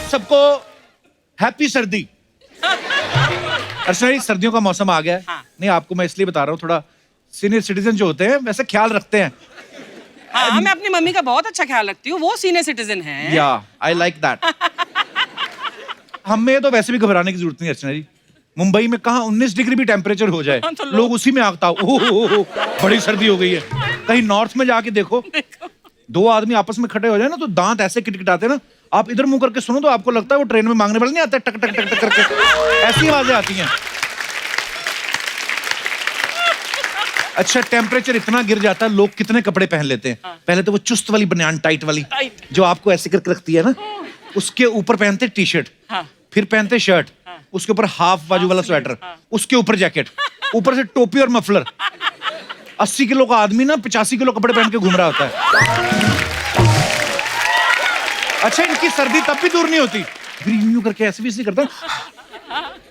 सबको हैप्पी सर्दी। अर्चना जी, सर्दियों का मौसम आ गया है। हाँ। नहीं, आपको मैं इसलिए बता रहा हूँ, थोड़ा सीनियर सिटीजन जो होते हैं वैसे ख्याल रखते हैं। हाँ, मैं अपनी मम्मी का बहुत अच्छा ख्याल रखती हूँ, वो सीनियर सिटीजन है। या आई लाइक दैट। हमें तो वैसे भी घबराने की जरूरत नहीं अर्चना जी। मुंबई में कहाँ 19 डिग्री भी टेम्परेचर हो जाए, तो लोग उसी में आगता ओह बड़ी सर्दी हो गई है। कहीं नॉर्थ में जाके देखो, दो आदमी आपस में खड़े हो जाए ना तो दांत ऐसे किटकिटाते ना, आप इधर मुंह करके सुनो तो आपको लगता है वो ट्रेन में मांगने वाले नहीं आते, टक टक टक टक करके ऐसी आवाजें आती हैं। अच्छा, टेम्परेचर इतना गिर जाता है, लोग कितने कपड़े पहन लेते हैं। पहले तो वो चुस्त वाली बनियान, टाइट वाली, जो आपको ऐसे करके रखती है ना, उसके ऊपर पहनते टी शर्ट, फिर पहनते शर्ट, उसके ऊपर हाफ बाजू वाला स्वेटर, उसके ऊपर जैकेट, ऊपर से टोपी और मफलर। 80 किलो का आदमी ना 85 किलो कपड़े पहन के घूम रहा होता है। अच्छा, इनकी सर्दी तब भी दूर नहीं होती, फिर यूं करके ऐसे भी करता।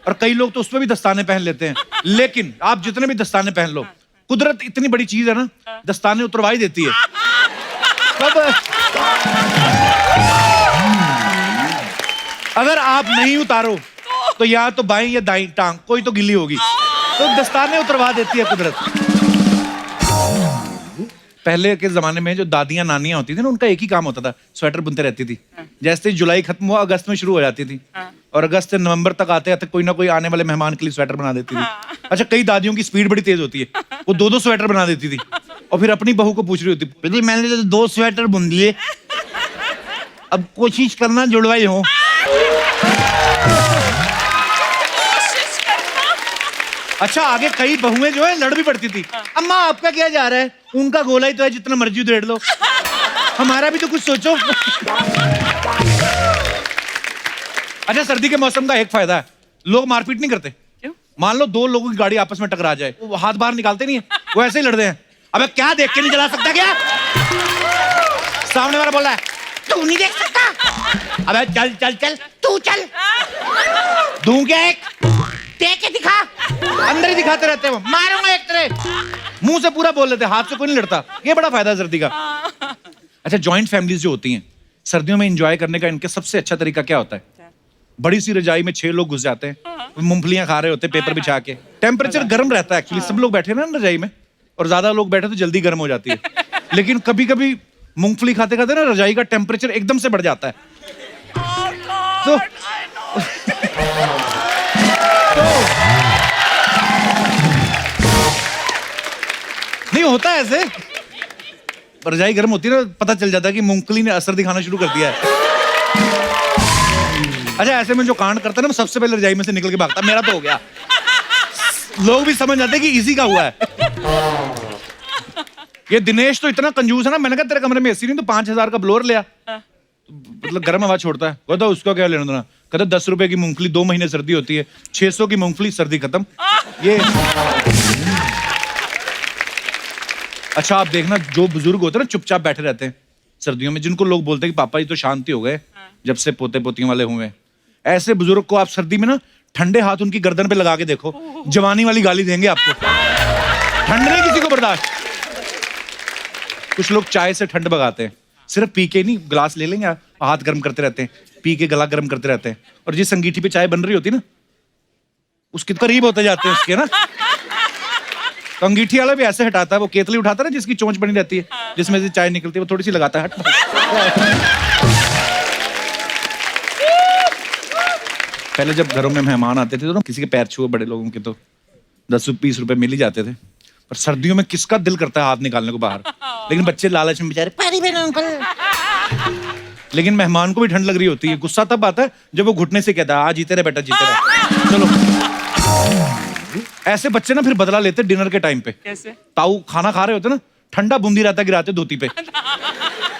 और कई लोग तो उसमें भी दस्ताने पहन लेते हैं। लेकिन आप जितने भी दस्ताने पहन लो, कुदरत इतनी बड़ी चीज है ना, दस्ताने उतरवा ही देती है। तब अगर आप नहीं उतारो तो या तो बाएं या दाईं टांग कोई तो गिल्ली होगी, तो दस्ताने उतरवा देती है कुदरत। पहले के जमाने में जो दादियां नानियां होती थी ना, उनका एक ही काम होता था, स्वेटर बुनते रहती थी। जैसे जुलाई खत्म हुआ, अगस्त में शुरू हो जाती थी, और अगस्त से नवंबर तक आते आते कोई ना कोई आने वाले मेहमान के लिए स्वेटर बना देती थी। अच्छा, कई दादियों की स्पीड बड़ी तेज होती है, वो 2-2 स्वेटर बना देती थी, और फिर अपनी बहू को पूछ रही होती, मैंने तो 2 स्वेटर बुन दिए, अब कोशिश करना जुड़वाई हो। अच्छा, आगे कई बहुएं जो है लड़ भी पड़ती थी, अम्मा आपका क्या जा रहा है, उनका गोला ही तो है, जितना मर्जी उधेड़ लो, हमारा भी तो कुछ सोचो। अच्छा, सर्दी के मौसम का एक फायदा है, लोग मारपीट नहीं करते। क्यों? मान लो 2 लोगों की गाड़ी आपस में टकरा जाए, वो हाथ बाहर निकालते नहीं है, वो ऐसे ही लड़ते हैं। अबे क्या देख के नहीं चला सकता क्या? सामने वाला बोल रहा है, तू नहीं देख सकता, अबे चल चल चल, तू चल, दूं क्या एक, देख के दिखा, अंदर ही दिखाते रहते हैं वो, मारूंगा एक तेरे, मुंह से पूरा बोल लेते, हाथ से कोई नहीं लड़ता। ये बड़ा फायदा है सर्दी का। अच्छा, जॉइंट फैमिलीज जो होती हैं, सर्दियों में एंजॉय करने का इनका सबसे अच्छा तरीका क्या होता है? बड़ी सी रजाई में 6 लोग घुस जाते हैं, मूंगफलियां खा रहे होते हैं पेपर बिछा के, टेम्परेचर गर्म रहता है एक्चुअली, सब लोग बैठे ना रजाई में, और ज्यादा लोग बैठे तो जल्दी गर्म हो जाती है। लेकिन कभी कभी मूंगफली खाते खाते ना रजाई का टेम्परेचर एकदम से बढ़ जाता है, तो नहीं होता है ऐसे, रजाई गर्म होती है ना, पता चल जाता है कि मूंगफली ने असर दिखाना शुरू कर दिया है। अच्छा, ऐसे में जो कांड करता है ना, सबसे पहले रजाई में से निकल के भागता, मेरा तो हो गया। लोग भी समझ जाते हैं कि इसी का हुआ है। ये दिनेश तो इतना कंजूस है ना, मैंने कहा तेरे कमरे में एसी नहीं तो 5000 का ब्लोअर लिया, मतलब गर्म हवा छोड़ता है। कहता उसका क्या लेना देना, कहता 10 रुपए की मूंगफली, 2 महीने सर्दी होती है, 600 की मूंगफली, सर्दी खत्म। ये अच्छा, आप देखना जो बुजुर्ग होते हैं ना, चुपचाप बैठे रहते हैं सर्दियों में, जिनको लोग बोलते हैं कि पापा जी तो शांति हो गए जब से पोते पोतियों वाले हुए, ऐसे बुजुर्ग को आप सर्दी में ना ठंडे हाथ उनकी गर्दन पे लगा के देखो, जवानी वाली गाली देंगे आपको। ठंड नहीं किसी को बर्दाश्त। कुछ लोग चाय से ठंड भगाते हैं, सिर्फ पी के नहीं, गिलास ले लेंगे, हाथ गर्म करते रहते हैं, पी के गला गर्म करते रहते हैं, और जिस अंगीठी पे चाय बन रही होती है ना, उसके करीब होते जाते हैं उसके ना, तो अंगीठी वाला भी ऐसे हटाता है, वो केतली उठाता है ना जिसकी चोंच बनी रहती है, जिसमें से चाय निकलती है, वो थोड़ी सी लगाता है, हट। पहले जब घरों में मेहमान आते थे तो ना, किसी के पैर छुए बड़े लोगों के तो 10-20 रुपए मिल ही जाते थे, पर सर्दियों में किसका दिल करता है हाथ निकालने को बाहर, लेकिन बच्चे लालच में बेचारे पानी में अंकल। लेकिन मेहमान को भी ठंड लग रही होती है, गुस्सा तब आता है जब वो घुटने से कहता है, आ जीते रहे बेटा, जीते रहे, चलो। ऐसे बच्चे ना फिर बदला लेते डिनर के टाइम पे। कैसे? ताऊ खाना खा रहे होते ना, ठंडा बूंदी रायता गिराते धोती पे,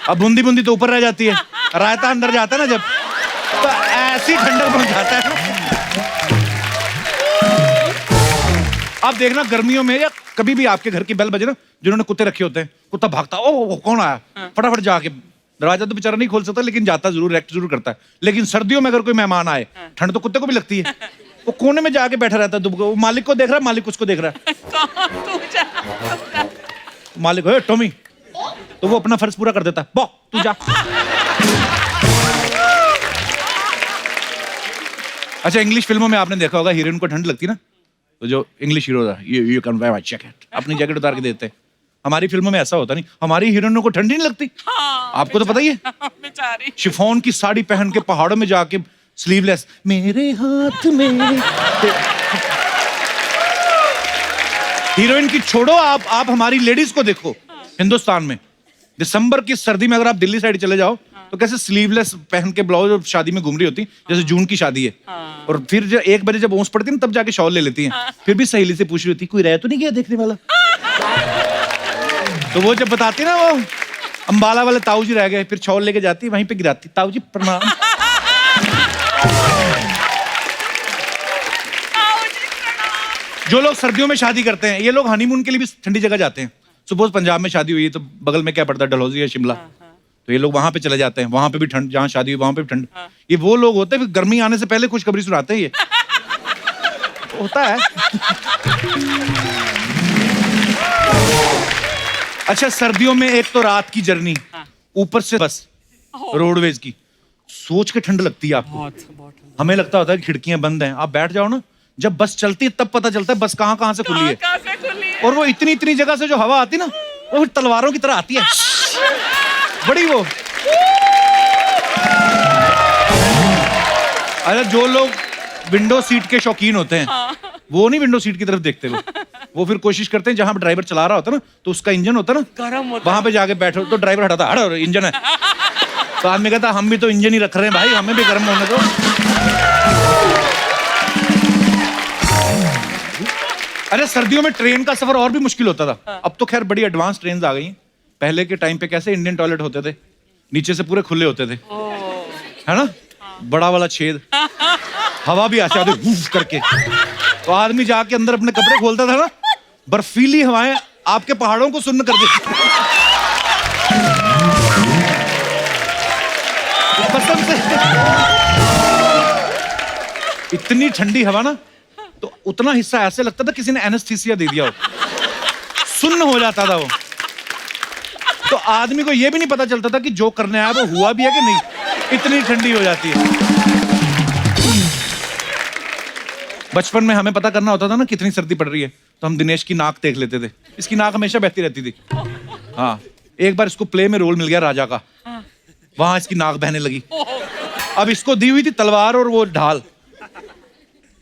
अब बूंदी बूंदी तो ऊपर रह जाती है, रायता अंदर जाता है ना जब, तो ऐसी ठंडक बन जाता है। आप देखना गर्मियों में या कभी भी आपके घर की बेल बजे ना, जिन्होंने कुत्ते रखे होते हैं, कुत्ता भागता, ओ कौन आया, फटाफट जाके, दरवाजा तो बेचारा नहीं खोल सकता लेकिन जाता जरूर, रिएक्ट जरूर करता है। लेकिन सर्दियों में अगर कोई मेहमान आए, ठंड तो कुत्ते को भी लगती है, वो कोने में जाके बैठा रहता है, वो मालिक को देख रहा है, मालिक उसको देख रहा है। मालिक हो टॉमी, तो वो अपना फर्ज पूरा कर देता है, बो तू जा। अच्छा, इंग्लिश फिल्मों में आपने देखा होगा हीरोइन को ठंड लगती ना, तो जो इंग्लिश हीरो था, ये कैन वेयर माय जैकेट, अपनी जैकेट उतार के देते हैं। हमारी फिल्मों में ऐसा होता नहीं, हमारी हीरोइनों को ठंड ही नहीं लगती। हाँ, आपको तो पता ही है, बेचारी। शिफॉन की साड़ी पहन के पहाड़ों में जाके स्लीवलेस, मेरे हाथ में। हीरोइन की छोड़ो, आप हमारी लेडीज को देखो हिंदुस्तान में, दिसंबर की सर्दी में अगर आप दिल्ली साइड चले जाओ तो कैसे स्लीवलेस पहन के ब्लाउज और शादी में घूम रही होती, जैसे जून की शादी है। और फिर जब 1 बजे जब ओस पड़ती है ना, तब जाके शॉल ले लेती हैं। फिर भी सहेली से पूछ रही होती, कोई रह तो नहीं गया देखने वाला। तो वो जब बताती ना, वो अंबाला वाले ताऊ जी रह गए, फिर शॉल लेके जाती, वहीं पे गिराती, ताऊ जी प्रणाम। जो लोग सर्दियों में शादी करते हैं, ये लोग हनीमून के लिए भी ठंडी जगह जाते हैं। सपोज पंजाब में शादी हुई है तो बगल में क्या पड़ता है, डलहौजी या शिमला, तो ये लोग वहां पे चले जाते हैं, वहां पे भी ठंड, जहां शादी हुई वहां पे भी ठंड। ये वो लोग होते हैं गर्मी आने से पहले खुशखबरी सुनाते हैं, ये होता है। अच्छा, सर्दियों में एक तो रात की जर्नी, ऊपर से बस रोडवेज की, सोच के ठंड लगती है आपको। बहुत हमें लगता होता है कि खिड़कियां बंद हैं, आप बैठ जाओ ना, जब बस चलती है तब पता चलता है बस कहां कहां से खुली है। कहाँ से खुली है? और वो इतनी इतनी जगह से जो हवा आती ना, वो तलवारों की तरह आती है, बड़ी वो। अरे जो लोग विंडो सीट के शौकीन होते हैं, वो नहीं विंडो सीट की तरफ देखते, वो फिर कोशिश करते हैं जहां पे ड्राइवर चला रहा होता है ना, तो उसका इंजन होता है ना, गरम होता वहां पे जाके बैठो तो ड्राइवर हटाता, हटो इंजन है। तो आदमी कहता हम भी तो इंजन ही रख रहे हैं भाई, हमें भी गर्म होने दो। अरे सर्दियों में ट्रेन का सफर और भी मुश्किल होता था। अब तो खैर बड़ी एडवांस ट्रेन आ गई हैं। पहले के टाइम पे कैसे इंडियन टॉयलेट होते थे, नीचे से पूरे खुले होते थे, है ना, बड़ा वाला छेद, हवा भी आती है वूफ करके। तो आदमी जाके अंदर अपने कपड़े खोलता था ना, बर्फीली हवाएं आपके पहाड़ों को सुन्न कर देती। कसम से इतनी ठंडी हवा ना, तो उतना हिस्सा ऐसे लगता था किसी ने एनेस्थीसिया दे दिया हो, सुन्न हो जाता था वो। तो आदमी को ये भी नहीं पता चलता था कि जो करने आया वो हुआ भी है कि नहीं, इतनी ठंडी हो जाती है। बचपन में हमें पता करना होता था ना कितनी सर्दी पड़ रही है, तो हम दिनेश की नाक देख लेते थे, इसकी नाक हमेशा बहती रहती थी। हाँ, एक बार इसको प्ले में रोल मिल गया राजा का, वहां इसकी नाक बहने लगी। अब इसको दी हुई थी तलवार और वो ढाल,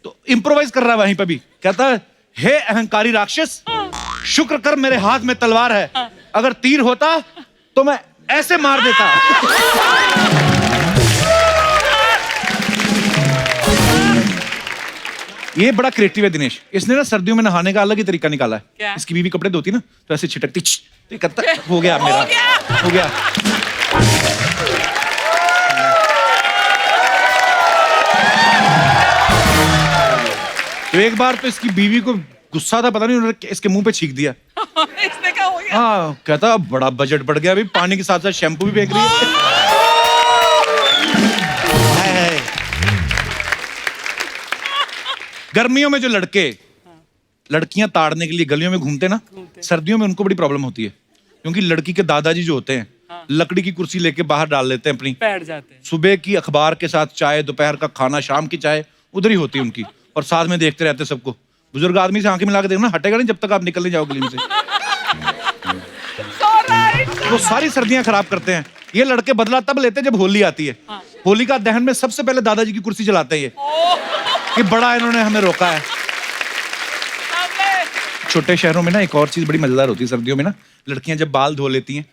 तो इम्प्रोवाइज कर रहा है वहीं पे भी, कहता है, हे अहंकारी राक्षस, शुक्र कर मेरे हाथ में तलवार है, अगर तीर होता तो मैं ऐसे मार देता। ये बड़ा क्रिएटिव है दिनेश, इसने ना सर्दियों में नहाने का अलग ही तरीका निकाला है। क्या? इसकी बीवी कपड़े धोती ना, तो ऐसे छिटकती, तो कहता हो गया मेरा, हो गया। तो एक बार तो इसकी बीवी को गुस्सा था, पता नहीं उन्होंने इसके मुंह पे छींक दिया। इसने क्या हो गया? हाँ, कहता बड़ा बजट बढ़ गया, अभी पानी के साथ साथ शैम्पू भी फेंक रही है। गर्मियों में जो लड़कियां ताड़ने के लिए गलियों में घूमते ना, सर्दियों में उनको बड़ी प्रॉब्लम होती है, क्योंकि लड़की के दादाजी जो होते हैं, लकड़ी की कुर्सी लेके बाहर डाल लेते हैं अपनी, बैठ जाते हैं। सुबह की अखबार के साथ चाय, दोपहर का खाना, शाम की चाय उधर ही होती है उनकी, और साथ में देखते रहते सबको। बुजुर्ग आदमी से आंखें मिला के देखना, हटेगा नहीं जब तक आप निकल नहीं जाओ गली में से। वो सारी सर्दियां खराब करते हैं। ये लड़के बदला तब लेते हैं जब होली आती है। होली का दहन में सबसे पहले दादाजी की कुर्सी जलाते हैं ये, कि बड़ा इन्होंने हमें रोका है। छोटे शहरों में ना एक और चीज बड़ी मजेदार होती है सर्दियों में ना, लड़कियां जब बाल धो लेती हैं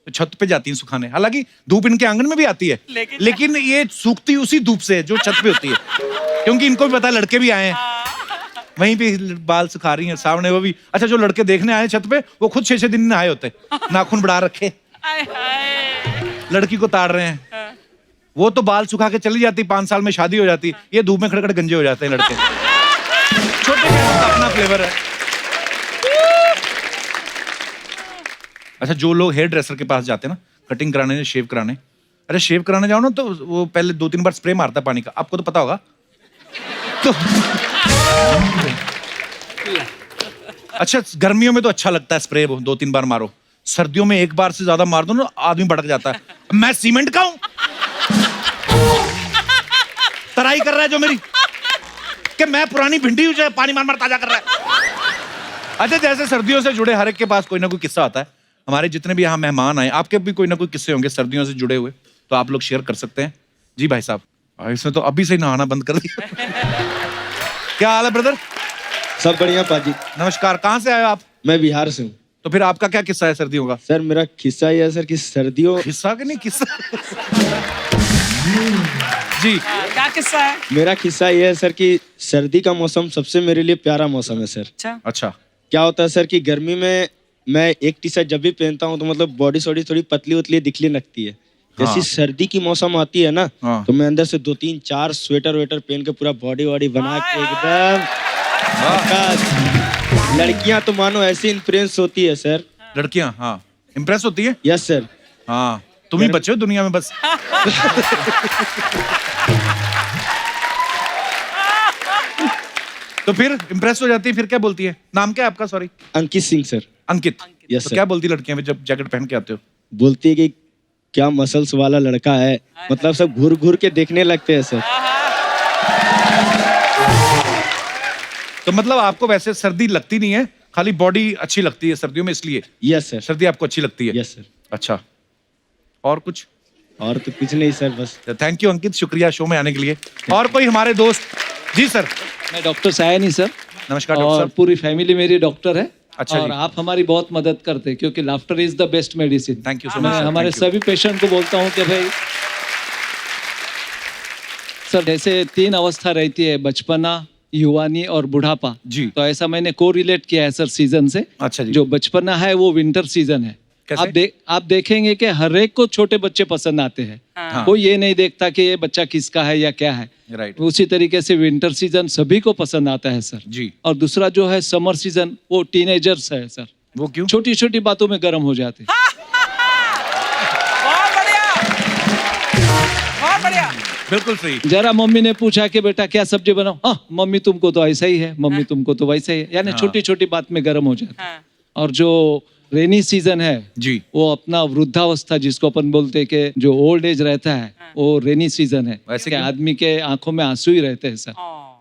तो छत पे जाती हैं सुखाने। हालांकि धूप इनके आंगन में भी आती है, लेकिन ये सूखती उसी धूप से जो छत पे होती है, क्योंकि इनको भी पता है लड़के भी आए हैं, वहीं पे बाल सुखा रही हैं सामने वो भी। अच्छा, जो लड़के देखने आए छत पे, वो खुद 6-6 दिन नहाए होते, नाखून बढ़ा रखे, लड़की को ताड़ रहे हैं। वो तो बाल सुखा के चली जाती, 5 साल में शादी हो जाती, ये धूप में खड़े खड़े गंजे हो जाते हैं लड़के। छोटे शहरों का अपना फ्लेवर है। अच्छा, जो लोग हेयर ड्रेसर के पास जाते हैं ना कटिंग कराने, शेव कराने, अरे शेव कराने जाओ ना तो वो पहले 2-3 बार स्प्रे मारता है पानी का, आपको तो पता होगा। तो अच्छा, गर्मियों में तो अच्छा लगता है स्प्रे, वो 2-3 बार मारो। सर्दियों में एक बार से ज्यादा मार दो ना, आदमी भड़क जाता है। मैं सीमेंट का हूं, तराई कर रहा है जो मेरी, कि मैं पुरानी भिंडी हूं जो पानी मार मार ताजा कर रहा है। अच्छा, जैसे सर्दियों से जुड़े हर एक के पास कोई ना कोई किस्सा आता है। हमारे जितने भी यहाँ मेहमान आए, आपके भी कोई ना कोई किस्से होंगे सर्दियों से जुड़े हुए, तो आप लोग शेयर कर सकते हैं। जी भाई साहब, इसने तो अभी से ही नहाना बंद कर दिया। क्या हाल है ब्रदर? सब बढ़िया पाजी। नमस्कार, कहाँ से आए हो आप? मैं बिहार से हूँ। तो फिर आपका क्या किस्सा है सर्दियों का? सर मेरा किस्सा ये है सर कि सर्दियों किस्सा के नहीं किस्सा। जी, क्या किस्सा है? मेरा किस्सा ये है सर कि सर्दी का मौसम सबसे मेरे लिए प्यारा मौसम है सर। अच्छा, अच्छा। क्या होता है सर कि गर्मी में मैं एक टी शर्ट जब भी पहनता हूँ तो मतलब बॉडी सॉडी थोड़ी पतली उतली दिखने लगती है। जैसी हाँ। सर्दी की मौसम आती है ना, हाँ। तो मैं अंदर से 2-3-4 स्वेटर वेटर पहन के पूरा बॉडी वॉडी बना के एकदम झकास। लड़कियां तो मानो ऐसी इम्प्रेस होती है सर। लड़कियां, हाँ, इम्प्रेस होती है। Yes sir. हाँ, तुम ही बचे हो दुनिया में बस। तो फिर इम्प्रेस हो जाती है, फिर क्या बोलती है? नाम क्या है आपका? सॉरी। अंकित सिंह सर। अंकित। यस तो सर। क्या बोलती लड़कियां जब जैकेट पहन के आते हो? बोलती है कि क्या मसल्स वाला लड़का है, मतलब सब घूर घूर के देखने लगते हैं सर। तो मतलब आपको वैसे सर्दी लगती नहीं है, खाली बॉडी अच्छी लगती है सर्दियों में, इसलिए यस सर। सर्दी आपको अच्छी लगती है। Yes sir. अच्छा, और कुछ? और तो कुछ नहीं सर, बस। थैंक यू अंकित, शुक्रिया शो में आने के लिए। और कोई हमारे दोस्त? जी सर। मैं डॉक्टर सायनी सर। नमस्कार डॉक्टर और साहब। पूरी फैमिली मेरी डॉक्टर है। अच्छा और जी। आप हमारी बहुत मदद करते हैं क्योंकि laughter is the best medicine. Thank you सो मैं मच। हमारे सभी पेशेंट को बोलता हूँ कि भाई सर, जैसे 3 अवस्था रहती है, बचपना, युवानी और बुढ़ापा। जी। तो ऐसा मैंने को रिलेट किया है सर सीजन से। अच्छा जी। जो बचपना है वो विंटर सीजन है। कैसे? आप देखेंगे कि हर एक को छोटे बच्चे पसंद आते हैं। हाँ। कोई ये नहीं देखता कि ये बच्चा किसका है या क्या है। राइट। उसी तरीके से विंटर सीजन सभी को पसंद आता है सर। जी। और दूसरा जो है समर सीजन, वो टीनेजर्स है सर। वो क्यों? छोटी छोटी बातों में गर्म हो जाते हैं। बहुत बढ़िया, बहुत बढ़िया। बिल्कुल सही। जरा मम्मी ने पूछा कि बेटा क्या सब्जी बनाओ, हाँ मम्मी तुमको तो ऐसा ही है, मम्मी तुमको तो वैसा ही है, यानी हाँ। छोटी छोटी बात में गर्म हो जाते हैं। हाँ। और जो रेनी सीजन है जी। वो अपना वृद्धावस्था जिसको अपन बोलते हैं कि जो ओल्ड एज रहता है, वो रेनी सीजन है। वैसे कि क्यों? आदमी के आंखों में आंसू ही रहते हैं सर।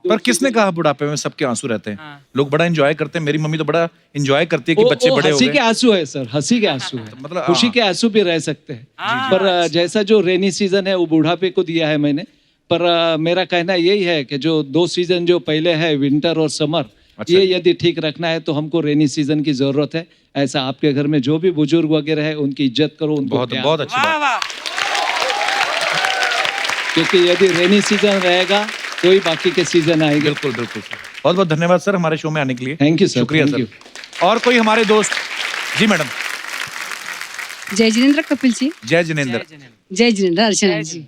पर किसने कहा बुढ़ापे में सबके आंसू रहते हैं? हाँ। लोग बड़ा एंजॉय करते हैं, मेरी मम्मी तो बड़ा एंजॉय करती है कि बच्चे बड़े हो हंसी के गए। आंसू है सर, हंसी के आंसू है। मतलब, खुशी हाँ। के आंसू भी रह सकते हैं। हाँ। पर जैसा जो रेनी सीजन है वो बुढ़ापे को दिया है मैंने। पर मेरा कहना यही है कि जो 2 सीजन जो पहले है, विंटर और समर, अच्छा ये जी। यदि ठीक रखना है तो हमको रेनी सीजन की जरूरत है। ऐसा आपके घर में जो भी बुजुर्ग वगैरह है उनकी इज्जत करो, उनको बहुत प्यार बहुत करो। अच्छी वाह बात। वाह। क्योंकि यदि रेनी सीजन रहेगा तो ही बाकी के सीजन आएंगे। बिल्कुल बिल्कुल। बहुत बहुत धन्यवाद सर हमारे शो में आने के लिए। Thank you sir. शुक्रिया थैंक सर। यू। और कोई हमारे दोस्त? जी मैडम। जय जिनेन्द्र कपिल जी। जय जिनेन्द्र। जय जिनेन्द्र अर्चना जी।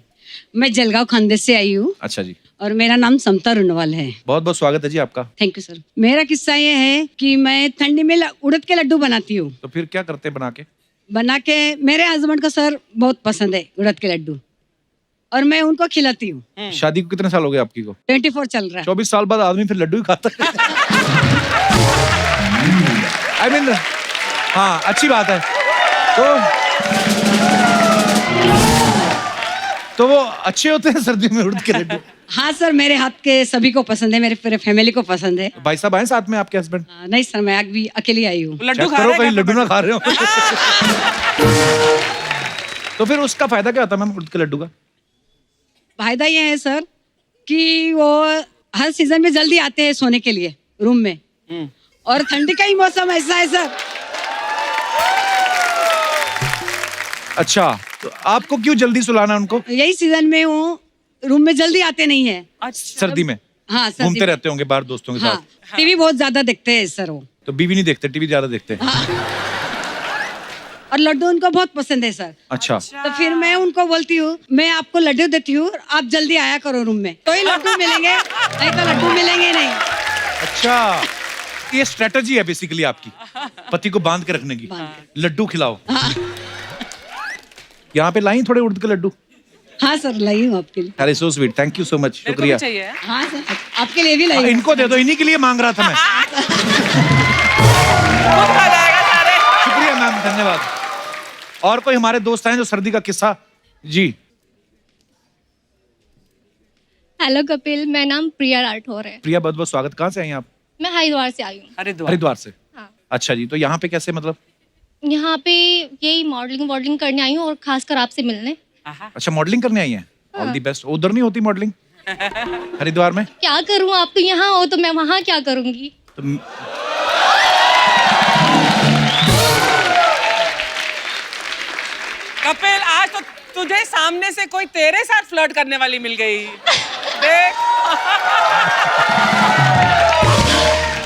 मैं जलगांव खानदेश से आई हूँ अच्छा जी। और मेरा नाम समता रुनवाल है। बहुत बहुत स्वागत है जी आपका। Thank you sir. मेरा किस्सा ये है कि मैं ठंडी में उड़द के लड्डू बनाती हूँ। तो फिर क्या करते हैं बना के? मेरे हस्बैंड को सर बहुत पसंद है उड़द के लड्डू और मैं उनको खिलाती हूँ। शादी को कितने साल हो गए आपकी को? 24 चल रहा है। 24 साल बाद आदमी फिर लड्डू ही खाता है। आई मीन, हाँ अच्छी बात है। तो वो अच्छे होते हैं सर्दियों में उड़द के लड्डू। हाँ सर, मेरे हाथ के सभी को पसंद है, मेरे पूरे फैमिली को पसंद है। भाई साहब आए साथ में आपके हस्बैंड? नहीं सर, मैं अभी अकेली आई हूँ। लड्डू चेक खा करो रहे कहीं हैं लड्डू ना खा रहे हो। तो फिर उसका फायदा क्या होता है मैम उड़द के लड्डू का? फायदा ये है सर कि वो हर सीजन में जल्दी आते हैं सोने के लिए रूम में, और ठंडी का ही मौसम ऐसा है सर। अच्छा, तो आपको क्यों जल्दी सुलाना उनको? यही सीजन में वो रूम में जल्दी आते नहीं है। अच्छा। सर्दी में हाँ सर, घूमते रहते होंगे बाहर दोस्तों के हाँ, साथ। टीवी बहुत ज्यादा देखते हैं सर वो। तो बीवी नहीं देखते, टीवी ज्यादा देखते हैं। और लड्डू उनको बहुत पसंद है सर। अच्छा। तो फिर मैं उनको बोलती हूँ, मैं आपको लड्डू देती हूँ, आप जल्दी आया करो रूम में, तो ही लड्डू मिलेंगे, नहीं तो लड्डू मिलेंगे नहीं। अच्छा, ये स्ट्रेटजी है बेसिकली आपकी, पति को बांध के रखने की। लड्डू खिलाओ। यहाँ पे लाई थोड़े उड़द के लड्डू। हाँ सर, लाई हूँ आपके लिए। अरे so sweet, thank you so much, मेरे को भी शुक्रिया। चाहिए। हाँ सर, आपके लिए भी लाई हूँ। इनको दे दो, इन्हीं के लिए मांग रहा था मैं। खुद खा जाएगा सारे। शुक्रिया मैम, धन्यवाद। और कोई हमारे दोस्त हैं जो सर्दी का किस्सा? जी हेलो कपिल, मेरा नाम प्रिया राठौर है। प्रिया, बहुत बहुत स्वागत। कहाँ से आई हैं आप? मैं हरिद्वार से आई हूँ। हरिद्वार से। हाँ। अच्छा जी, तो यहाँ पे कैसे मतलब? यहाँ पे यही मॉडलिंग करने आई हूँ और खासकर आपसे मिलने। अच्छा, मॉडलिंग करने आई हैं। All the best. उधर नहीं होती मॉडलिंग हरिद्वार में? क्या करूँ, आप तो यहाँ हो तो मैं वहाँ क्या करूँगी। तो कपिल, आज तो तुझे सामने से कोई तेरे साथ फ्लर्ट करने वाली मिल गई। देख।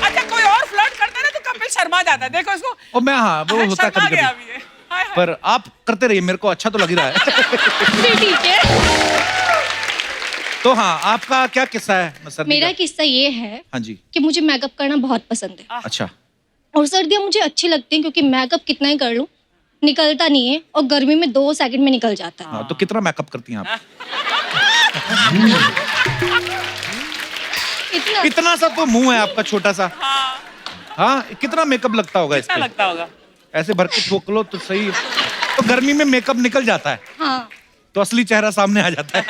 अच्छा, कोई और फ्लर्ट करता ना तो कपिल शर्मा जाता। देखो इसको। ओ मैं, हाँ वो होता है शर्मा कभी गया कभी। अभी ये। हाय हाय। पर आप करते रहिए, मेरे को अच्छा तो लग ही रहा है। फिर ठीक है। तो हाँ, आपका क्या किस्सा है सर्दी मेरा का? किस्सा ये है हाँ जी। कि मुझे मेकअप करना बहुत पसंद है अच्छा। और सर्दियाँ मुझे अच्छी लगती हैं क्योंकि मेकअप कितना ही कर लूँ निकलता नहीं है और गर्मी में 2 सेकंड में निकल जाता है। हाँ, तो कितना मेकअप करती हैं आप? इतना सा तो मुंह है आपका छोटा सा। हाँ, कितना मेकअप लगता होगा इस क्या पे? लगता होगा? ऐसे भर के ठोक लो तो सही। तो गर्मी में मेकअप निकल जाता है हाँ। तो असली चेहरा सामने आ जाता है।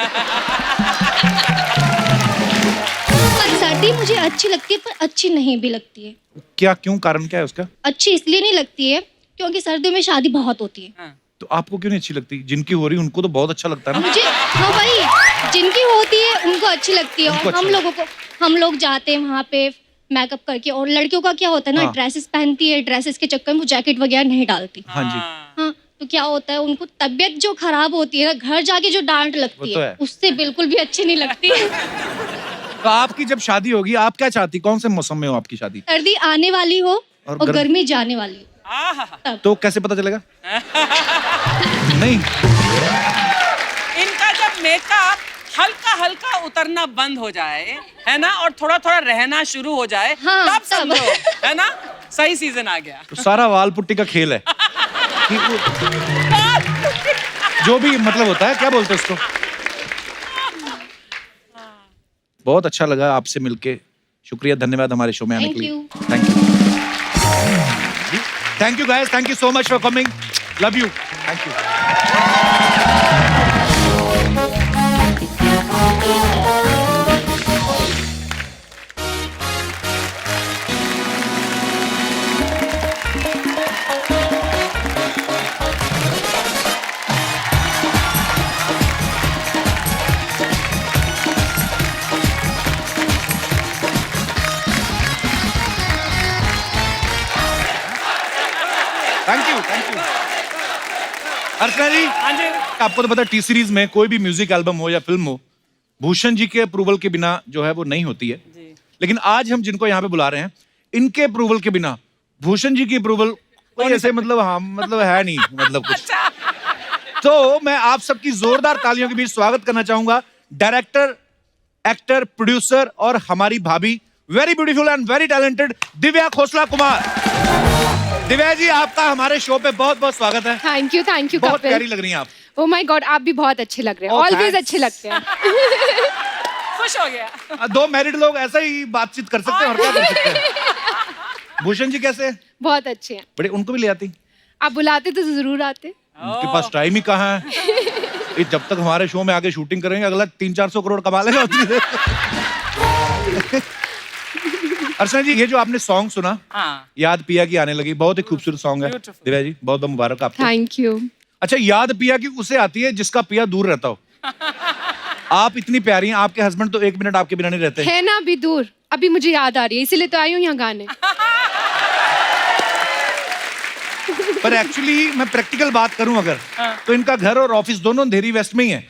पर सर्दी मुझे अच्छी लगती है पर अच्छी नहीं भी लगती है। क्या, क्यों, कारण क्या है उसका? अच्छी इसलिए नहीं लगती है क्योंकि सर्दियों में शादी बहुत होती है। तो आपको क्यों नहीं अच्छी लगती? जिनकी हो रही उनको तो बहुत अच्छा लगता है ना। मुझे, हाँ भाई, जिनकी होती है उनको अच्छी लगती है उनको और अच्छा हम लोग जाते हैं वहाँ पे मेकअप करके और लड़कियों का क्या होता है ना, हाँ। ड्रेसेस पहनती है, ड्रेसेस के चक्कर में वो जैकेट वगैरह नहीं डालती। हाँ जी। हाँ, तो क्या होता है उनको तबीयत जो खराब होती है ना, घर जाके जो डांट लगती तो है है। उससे बिल्कुल भी अच्छी नहीं लगती। तो आपकी जब शादी होगी, आप क्या चाहती? कौन से मौसम में हो आपकी शादी? सर्दी आने वाली हो और गर्मी जाने वाली हो। तो कैसे पता चलेगा? नहीं, इनका जब मेकअप हल्का हल्का उतरना बंद हो जाए, है ना, और थोड़ा थोड़ा रहना शुरू हो जाए, हाँ, तब तब। समझो, है ना, सही सीजन आ गया। तो सारा वाल पुट्टी का खेल है कि जो भी मतलब होता है, क्या बोलते हैं उसको? बहुत अच्छा लगा आपसे मिलके। शुक्रिया, धन्यवाद हमारे शो में आने के लिए। Thank you. Thank you guys, thank you so much for coming. Love you. Thank you. Thank you, thank you. Archana ji, हाँ जी। आपको तो पता है टी सीरीज में कोई भी म्यूजिक एल्बम हो या फिल्म हो, भूषण जी के अप्रूवल के बिना जो है वो नहीं होती है। लेकिन आज हम जिनको यहाँ पे बुला रहे हैं, इनके अप्रूवल के बिना भूषण जी की अप्रूवल कोई ऐसे मतलब, हाँ मतलब है नहीं, मतलब कुछ। तो मैं आप सबकी जोरदार तालियों के बीच स्वागत करना चाहूंगा डायरेक्टर, एक्टर, प्रोड्यूसर और हमारी भाभी, very beautiful and very talented Divya Khosla Kumar. Divya ji, आपका हमारे शो पे बहुत बहुत स्वागत है। थैंक यू बहुत प्यारी लग रही हैं आप। ओह माय गॉड, आप भी बहुत अच्छे लग रहे हैं। Oh, always thanks. अच्छे लगते हैं। खुश हो गया। दो मैरिड लोग ऐसा ही बातचीत कर सकते हैं और क्या कर सकते हैं। भूषण जी कैसे हैं? बहुत अच्छे हैं। बड़े, उनको भी ले आती? आप बुलाते तो जरूर आते। उनके पास टाइम ही कहाँ है। ये जब तक हमारे शो में आके शूटिंग करेंगे, अगला 300-400 करोड़ कमा लेगा उतनी देर। अर्चना जी, ये जो आपने सॉन्ग सुना, हाँ। याद पिया की आने लगी, बहुत ही खूबसूरत सॉन्ग है। Beautiful. दिव्या जी, बहुत बहुत मुबारक आपको। Thank you. अच्छा, याद पिया की उसे आती है जिसका पिया दूर रहता हो। आप इतनी प्यारी हैं, आपके हस्बैंड तो 1 मिनट आपके बिना नहीं रहते। है ना अभी दूर, अभी मुझे याद आ रही है, इसीलिए तो आई हूँ यहाँ गाने। पर एक्चुअली मैं प्रैक्टिकल बात करूं अगर, तो इनका घर और ऑफिस दोनों अंधेरी वेस्ट में ही है।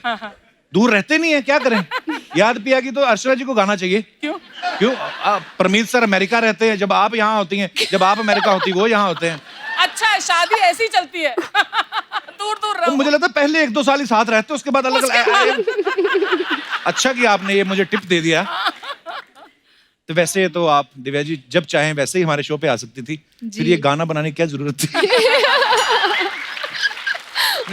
दूर रहते नहीं है, क्या करें। याद पिया की तो अर्चना जी को गाना चाहिए। क्यों? परमीत सर अमेरिका रहते हैं, जब आप यहाँ होती हैं, जब आप अमेरिका होती वो यहाँ होते हैं। अच्छा है, शादी ऐसी चलती है। दूर दूर तो रहो। मुझे लगता है पहले 1-2 साल ही साथ रहते, उसके बाद अलग अलग। अच्छा कि आपने ये मुझे टिप दे दिया। तो वैसे तो आप दिव्या जी जब चाहें वैसे ही हमारे शो पे आ सकती थी, फिर ये गाना बनाने की क्या जरूरत थी।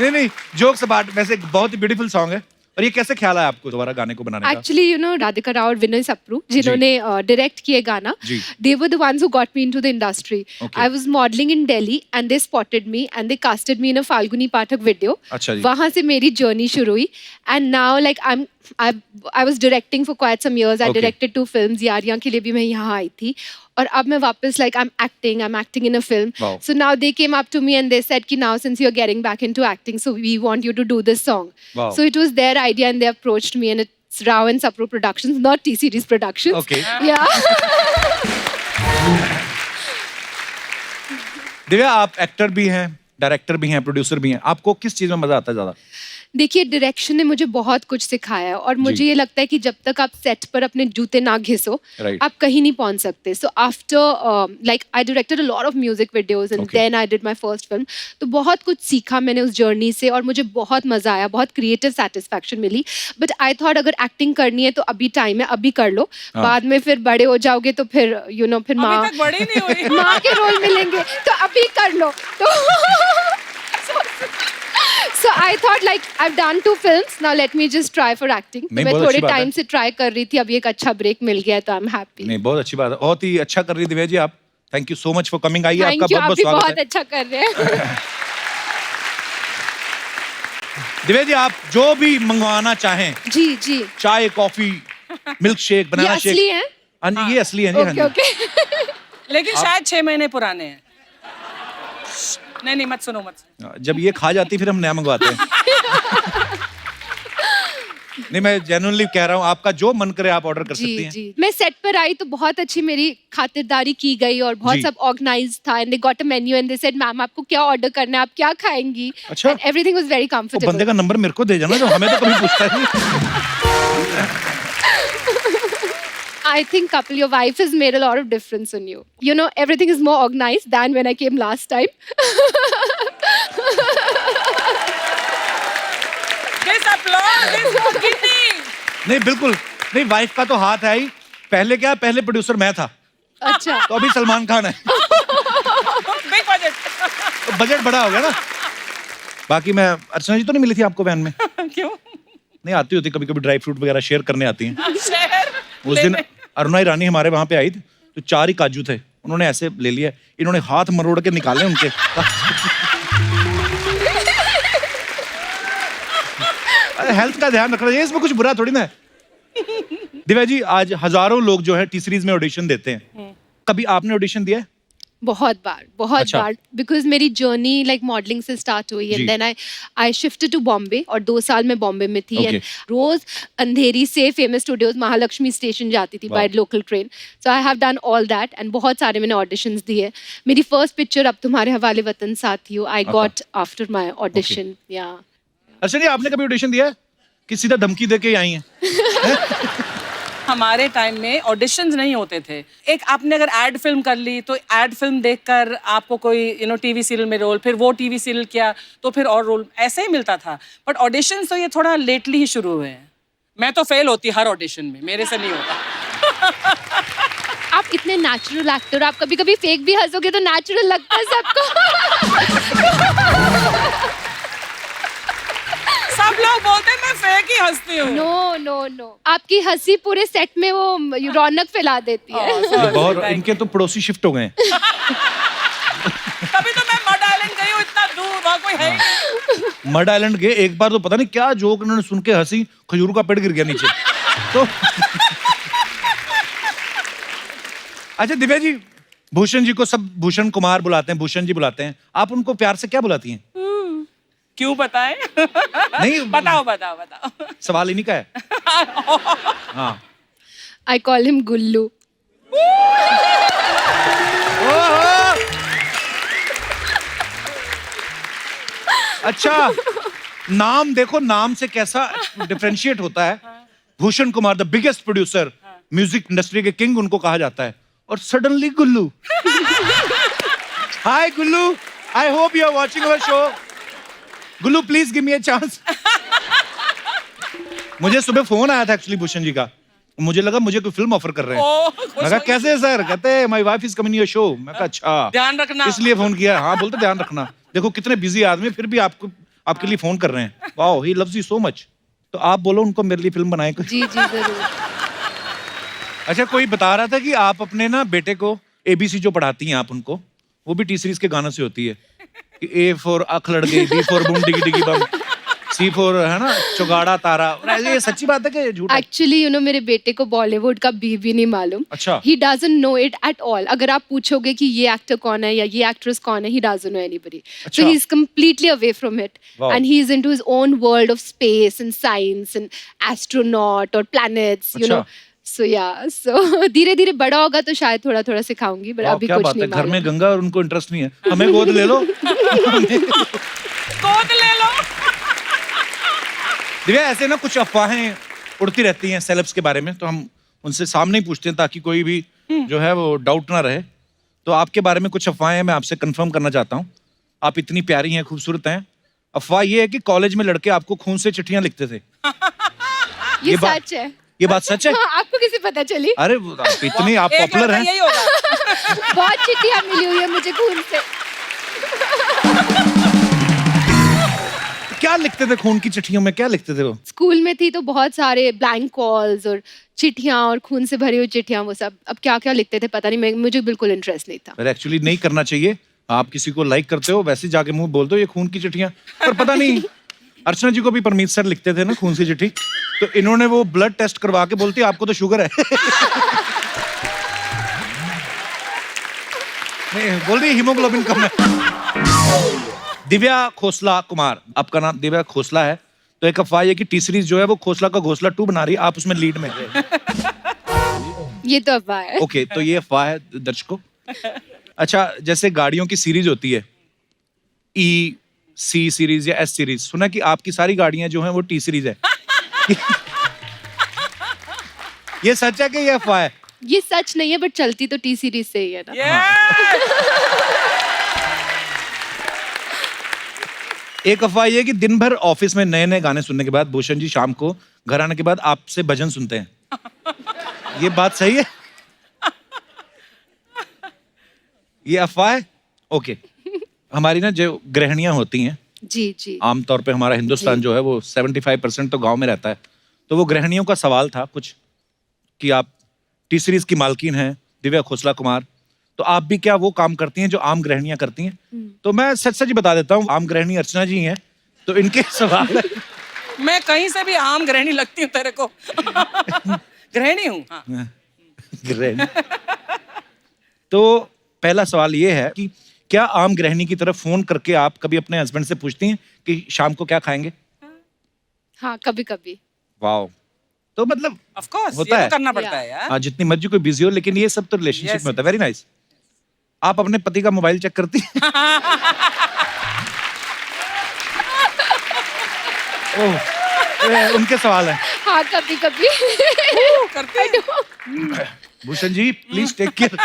नहीं, जोक्स अपार्ट, वैसे बहुत ही ब्यूटीफुल सॉन्ग है। और ये कैसे ख्याल आया आपको दोबारा गाने को बनाने का? Actually you know Radhika Rao और विनय सप्रू जिन्होंने डायरेक्ट किए गाना, they were the ones who got me into the industry. I was modelling in Delhi and they spotted me and they casted me in a Falguni Pathak video. अच्छा जी। वहां से मेरी जर्नी शुरू हुई and now like I am I was directing for quite some years. I Okay. directed 2 films. Yaariyan के लिए भी मैं यहाँ आई थी. और अब मैं वापस like I'm acting in a film. Wow. So now they came up to me and they said कि now since you're getting back into acting, so we want you to do this song. Wow. So it was their idea and they approached me, and it's Rao and Sapro Productions, not T-Series Productions. Okay. Yeah. Divya, आप actor भी हैं, director भी हैं, producer भी हैं, आपको किस चीज में मजा आता है ज्यादा? देखिए, डायरेक्शन ने मुझे बहुत कुछ सिखाया है और मुझे ये लगता है कि जब तक आप सेट पर अपने जूते ना घिसो, Right. आप कहीं नहीं पहुंच सकते. So after like I directed a lot of music videos and Okay. Then I did my first film. तो बहुत कुछ सीखा मैंने उस जर्नी से और मुझे बहुत मजा आया, बहुत क्रिएटिव सेटिस्फैक्शन मिली. बट आई थॉट अगर एक्टिंग करनी है तो अभी टाइम है, अभी कर लो. हाँ. बाद में फिर बड़े हो जाओगे तो फिर फिर माँ अभी तक बड़ी नहीं हुई. माँ के रोल मिलेंगे तो अभी कर लो. तो So I thought like I've done 2 films, now let me just try for acting. नहीं, मैं बहुत थोड़े अच्छी बात टाइम है। से ट्राई कर रही थी, अभी एक अच्छा ब्रेक मिल गया है तो आई एम हैप्पी. नहीं, बहुत अच्छी बात है, बहुत ही अच्छा कर रही है दिव्या जी आप. Thank you so much for coming. आइए, आपका थैंक यू, बहुत आप बहुत भी स्वागत बहुत है. अच्छा कर रहे हैं. दिव्या जी, आप जो भी मंगवाना चाहें, जी जी. चाय, कॉफी, मिल्क शेक, ये बनाना असली शेक. है? हाँ जी, ये असली है जी. हाँ ओके जी. ओके. लेकिन शायद 6 महीने पुराने हैं. नहीं मत सुनो मत सुनो. जब ये खा जाती फिर हम नया मंगवाते हैं. नहीं, मैं जेन्युइनली कह रहा हूँ, आपका जो मन करे आप ऑर्डर कर सकती जी हैं. जी. मैं सेट पर आई तो बहुत अच्छी मेरी खातिरदारी की गई और बहुत जी. सब ऑर्गेनाइज था. And they got a menu and they said ma'am आपको क्या ऑर्डर करना है, आप क्या खाएंगी. अच्छा. एवरीथिंग वाज वेरी तो बंदे कंफर्टेबल. का नंबर मेरे को दे जाना, जो हमें तो कभी पूछता नहीं. I think couple, your wife has made a lot of difference in you. You know, everything is more organized than when I came last time. This applause is for Kitty. नहीं, बिल्कुल नहीं. वाइफ का तो हाथ है ही. पहले क्या, पहले प्रोड्यूसर मैं था, अच्छा. तो अभी सलमान खान है. Big budget. तो बजट बड़ा हो गया ना. बाकी मैं, अर्चना जी तो नहीं मिली थी आपको वैन में? क्यों? नहीं, आती होती कभी कभी, ड्राई फ्रूट वगैरह शेयर करने आती हैं. शहर उस दिन अरुणा ईरानी हमारे वहां पे आई थी, तो 4 ही काजू थे, उन्होंने ऐसे ले लिया, इन्होंने हाथ मरोड़ के निकाले उनके. हेल्थ का ध्यान रखना चाहिए, इसमें कुछ बुरा थोड़ी ना है. दिव्या जी, आज हजारों लोग जो है टी सीरीज में ऑडिशन देते हैं, कभी आपने ऑडिशन दिया है? बहुत बार अच्छा. बिकॉज मेरी जर्नी लाइक मॉडलिंग से स्टार्ट हुई जी. And then I shifted to Bombay और 2 साल मैं बॉम्बे में थी. Okay. एंड रोज अंधेरी से फेमस स्टूडियोज महालक्ष्मी स्टेशन जाती थी by local train. So I have done all that and बहुत सारे मैंने ऑडिशंस दिए. मेरी फर्स्ट पिक्चर अब तुम्हारे हवाले वतन साथियों I got after my audition. या अच्छा जी, आपने कभी ऑडिशन दिया है कि सीधा धमकी दे के आई हैं? हमारे टाइम में ऑडिशंस नहीं होते थे. एक आपने अगर एड फिल्म कर ली तो एड फिल्म देखकर आपको कोई टीवी सीरियल में रोल, फिर वो टीवी सीरियल किया तो फिर और रोल, ऐसे ही मिलता था. बट ऑडिशंस तो ये थोड़ा लेटली ही शुरू हुए हैं. मैं तो फेल होती हर ऑडिशन में, मेरे से नहीं होता. आप इतने नेचुरल एक्टर, आप कभी कभी फेक भी हंसोगे तो नेचुरल लगता है सबको. सब लोग बोलते हैं मैं फेक ही हंसती हूँ. नो नो नो, आपकी हंसी पूरे सेट में वो रौनक फैला देती है. बहुत, इनके तो पड़ोसी शिफ्ट हो गए हैं. तभी तो मैं मड आइलैंड गई हूँ इतना दूर, वहाँ कोई है ही नहीं. मड आइलैंड गए एक बार, तो पता नहीं क्या जोक उन्होंने सुन के हंसी, खजूर का पेड़ गिर गया नीचे. तो अच्छा दिव्या जी, भूषण जी को सब भूषण कुमार बुलाते हैं, भूषण जी बुलाते हैं, आप उनको प्यार से क्या बुलाती हैं? क्यों बताएं? नहीं, बताओ बताओ बताओ. सवाल इन्हीं का है. हाँ. आई कॉल हिम गुल्लू. ओहो! अच्छा, नाम देखो, नाम से कैसा डिफरेंशिएट होता है. Bhushan Kumar, the biggest producer, music industry के किंग उनको कहा जाता है, और suddenly Gullu. Hi Gullu, I hope you are watching our show. Gullu, please give me a chance. मुझे सुबह फोन आया था एक्चुअली भूषण जी का, मुझे लगा मुझे कोई फिल्म ऑफर कर रहे हैं. मैं कहा कैसे सर? कहते हैं my wife is coming your show. मैं कहा अच्छा, ध्यान रखना. इसलिए फोन किया. हाँ, बोलते ध्यान रखना. देखो कितने बिजी आदमी, फिर भी आपके लिए फोन कर रहे हैं. Wow, he loves you so much. तो आप बोलो उनको मेरे लिए फिल्म बनाए. जी जी जरूर. अच्छा, कोई बता रहा था कि आप अपने ना बेटे को ABC जो पढ़ाती हैं आप उनको, वो भी टी सीरीज के गानों से होती है. A फॉर आँख लड़ गई, B for boom diggy diggy bum. C4 है ना, चुगाड़ा तारा। ये सच्ची बात है कि झूठ है? एक्चुअली मेरे बेटे को बॉलीवुड का भी नहीं मालूम. अच्छा। He doesn't know it at all. अगर आप पूछोगे कि ये एक्टर कौन है या ये एक्ट्रेस कौन है, ही डजंट नो एनीबडी. अच्छा। So he is completely away from it. Wow. And he is into his own world of space and science and astronaut or planets, you अच्छा। know. So yeah, so धीरे धीरे बड़ा होगा तो शायद थोड़ा थोड़ा सिखाऊंगी, but वाह, अभी क्या कुछ बात है, नहीं घर में मालूम. गंगा और उनको इंटरेस्ट नहीं है। हमें गोद ले लो। गोद ले लो। दिव्या, ऐसे ना कुछ अफवाहें उड़ती रहती हैं सेलेब्स के बारे में, तो हम उनसे सामने ही पूछते हैं ताकि कोई भी जो है वो डाउट ना रहे। तो आपके बारे में कुछ अफवाहें मैं आपसे कंफर्म करना चाहता हूँ। आप इतनी प्यारी हैं, खूबसूरत हैं। अफवाह ये है कि कॉलेज में लड़के आपको खून से चिट्ठियां लिखते थे। ये बात- सच है. ये बात सच है? हाँ, आपको कैसे पता चली? अरे आप इतनी आप एक पॉपुलर लड़का हैं। यही होगा। बहुत चिट्ठियां मिली हुई है मुझे खून से. क्या लिखते थे खून की चिट्ठियों में, क्या लिखते थे वो? स्कूल में थी तो बहुत सारे ब्लैंक कॉल्स और चिट्ठियां और खून से भरी हुई चिट्ठियां, वो सब. अब क्या क्या लिखते थे पता नहीं, मुझे बिल्कुल इंटरेस्ट नहीं था. पर एक्चुअली नहीं करना चाहिए। आप किसी को लाइक करते हो, वैसे जाके मुंह बोल दो ये खून की चिट्ठियां। पर पता नहीं, अर्चना जी को भी परमीत सर लिखते थे ना खून की चिट्ठी, तो इन्होंने वो ब्लड टेस्ट करवा के बोलती आपको तो शुगर है। नहीं, बोल रही हीमोग्लोबिन कम है। दिव्या खोसला कुमार, आपका नाम दिव्या खोसला है, तो एक अफवाह है कि टी सीरीज जो है वो खोसला का घोसला 2 बना रही है, आप उसमें लीड में हैं। ये तो अफवाह है. ओके, तो ये अफवाह है दर्शकों। अच्छा, जैसे गाड़ियों की सीरीज होती है, ई सी सीरीज या एस सीरीज, सुना कि आपकी सारी गाड़ियां जो हैं वो टी सीरीज है। ये सच है कि ये अफवाह है? ये सच नहीं है, बट चलती तो टी सीरीज से ही है ना. एक अफवाह ये है कि दिन भर ऑफिस में नए नए गाने सुनने के बाद भूषण जी शाम को घर आने के बाद आपसे भजन सुनते हैं। ये बात सही है? ये अफवाह है? ओके। हमारी ना जो गृहिणियां होती हैं, जी जी. आमतौर पे हमारा हिंदुस्तान जो है वो 75% तो गांव में रहता है, तो वो गृहिणियों का सवाल था कुछ कि आप टी सीरीज की मालकिन हैं दिव्या खोसला कुमार, तो आप भी क्या वो काम करती हैं जो आम गृहिणियां करती हैं? तो मैं सच सच बता देता हूँ, आम गृहिणी अर्चना जी हैं, तो इनके सवाल है। मैं कहीं से भी आम गृहिणी लगती हूँ तेरे को। गृहिणी हूँ। हाँ। गृहिणी। तो पहला सवाल ये है कि क्या आम गृहिणी की तरफ फोन करके आप कभी अपने हस्बैंड से पूछती हैं कि शाम को क्या खाएंगे? हाँ, कभी कभी. वाओ, तो मतलब ऑफ कोर्स होता ये है। तो करना पड़ता है यार। हाँ, जितनी मर्जी कोई बिजी हो, लेकिन ये सब तो रिलेशनशिप Yes. में होता है। Very nice. आप अपने पति का मोबाइल चेक करती हैं? ओह, उनके सवाल है। हाँ, कभी कभी. करते हैं। Bhushan ji please take care.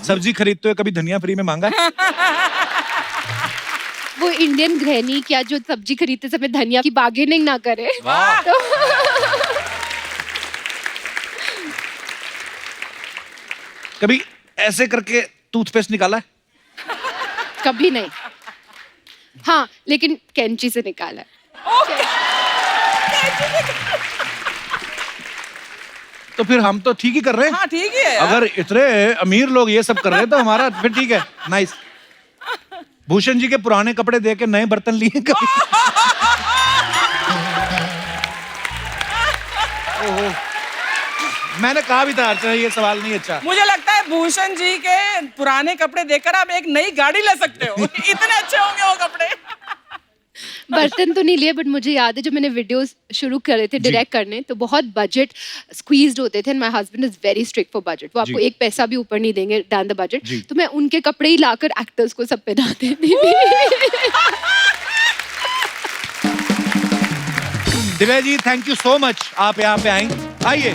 सब्जी खरीदते हुए कभी धनिया फ्री में मांगा है? वो इंडियन गृहिणी क्या जो सब्जी खरीदते समय धनिया की बार्गेनिंग ना करे. तो कभी ऐसे करके टूथपेस्ट निकाला है? कभी नहीं. हाँ, लेकिन कैंची से निकाला है. तो फिर हम तो ठीक ही कर रहे हैं। हाँ ठीक ही है यार। अगर इतने अमीर लोग ये सब कर रहे हैं तो हमारा फिर ठीक है। नाइस। भूषण जी के पुराने कपड़े दे के नए बर्तन लिए कभी? ओहो, मैंने कहा भी था अर्चना ये सवाल नहीं अच्छा। मुझे लगता है भूषण जी के पुराने कपड़े देखकर आप एक नई गाड़ी ले सकते हो। इतने अच्छे होंगे वो कपड़े। बर्तन तो नहीं लिए, बट मुझे याद है जब मैंने वीडियोस शुरू करे थे डायरेक्ट करने, तो बहुत बजट स्क्वीज्ड होते थे. And my husband is very strict for budget. वो आपको जी। एक पैसा भी ऊपर नहीं देंगे दैन द जी। बजट. तो मैं उनके कपड़े ही लाकर एक्टर्स को सब पहनाते थी. Divya ji thank you so much, आप यहाँ पे आई। आइए।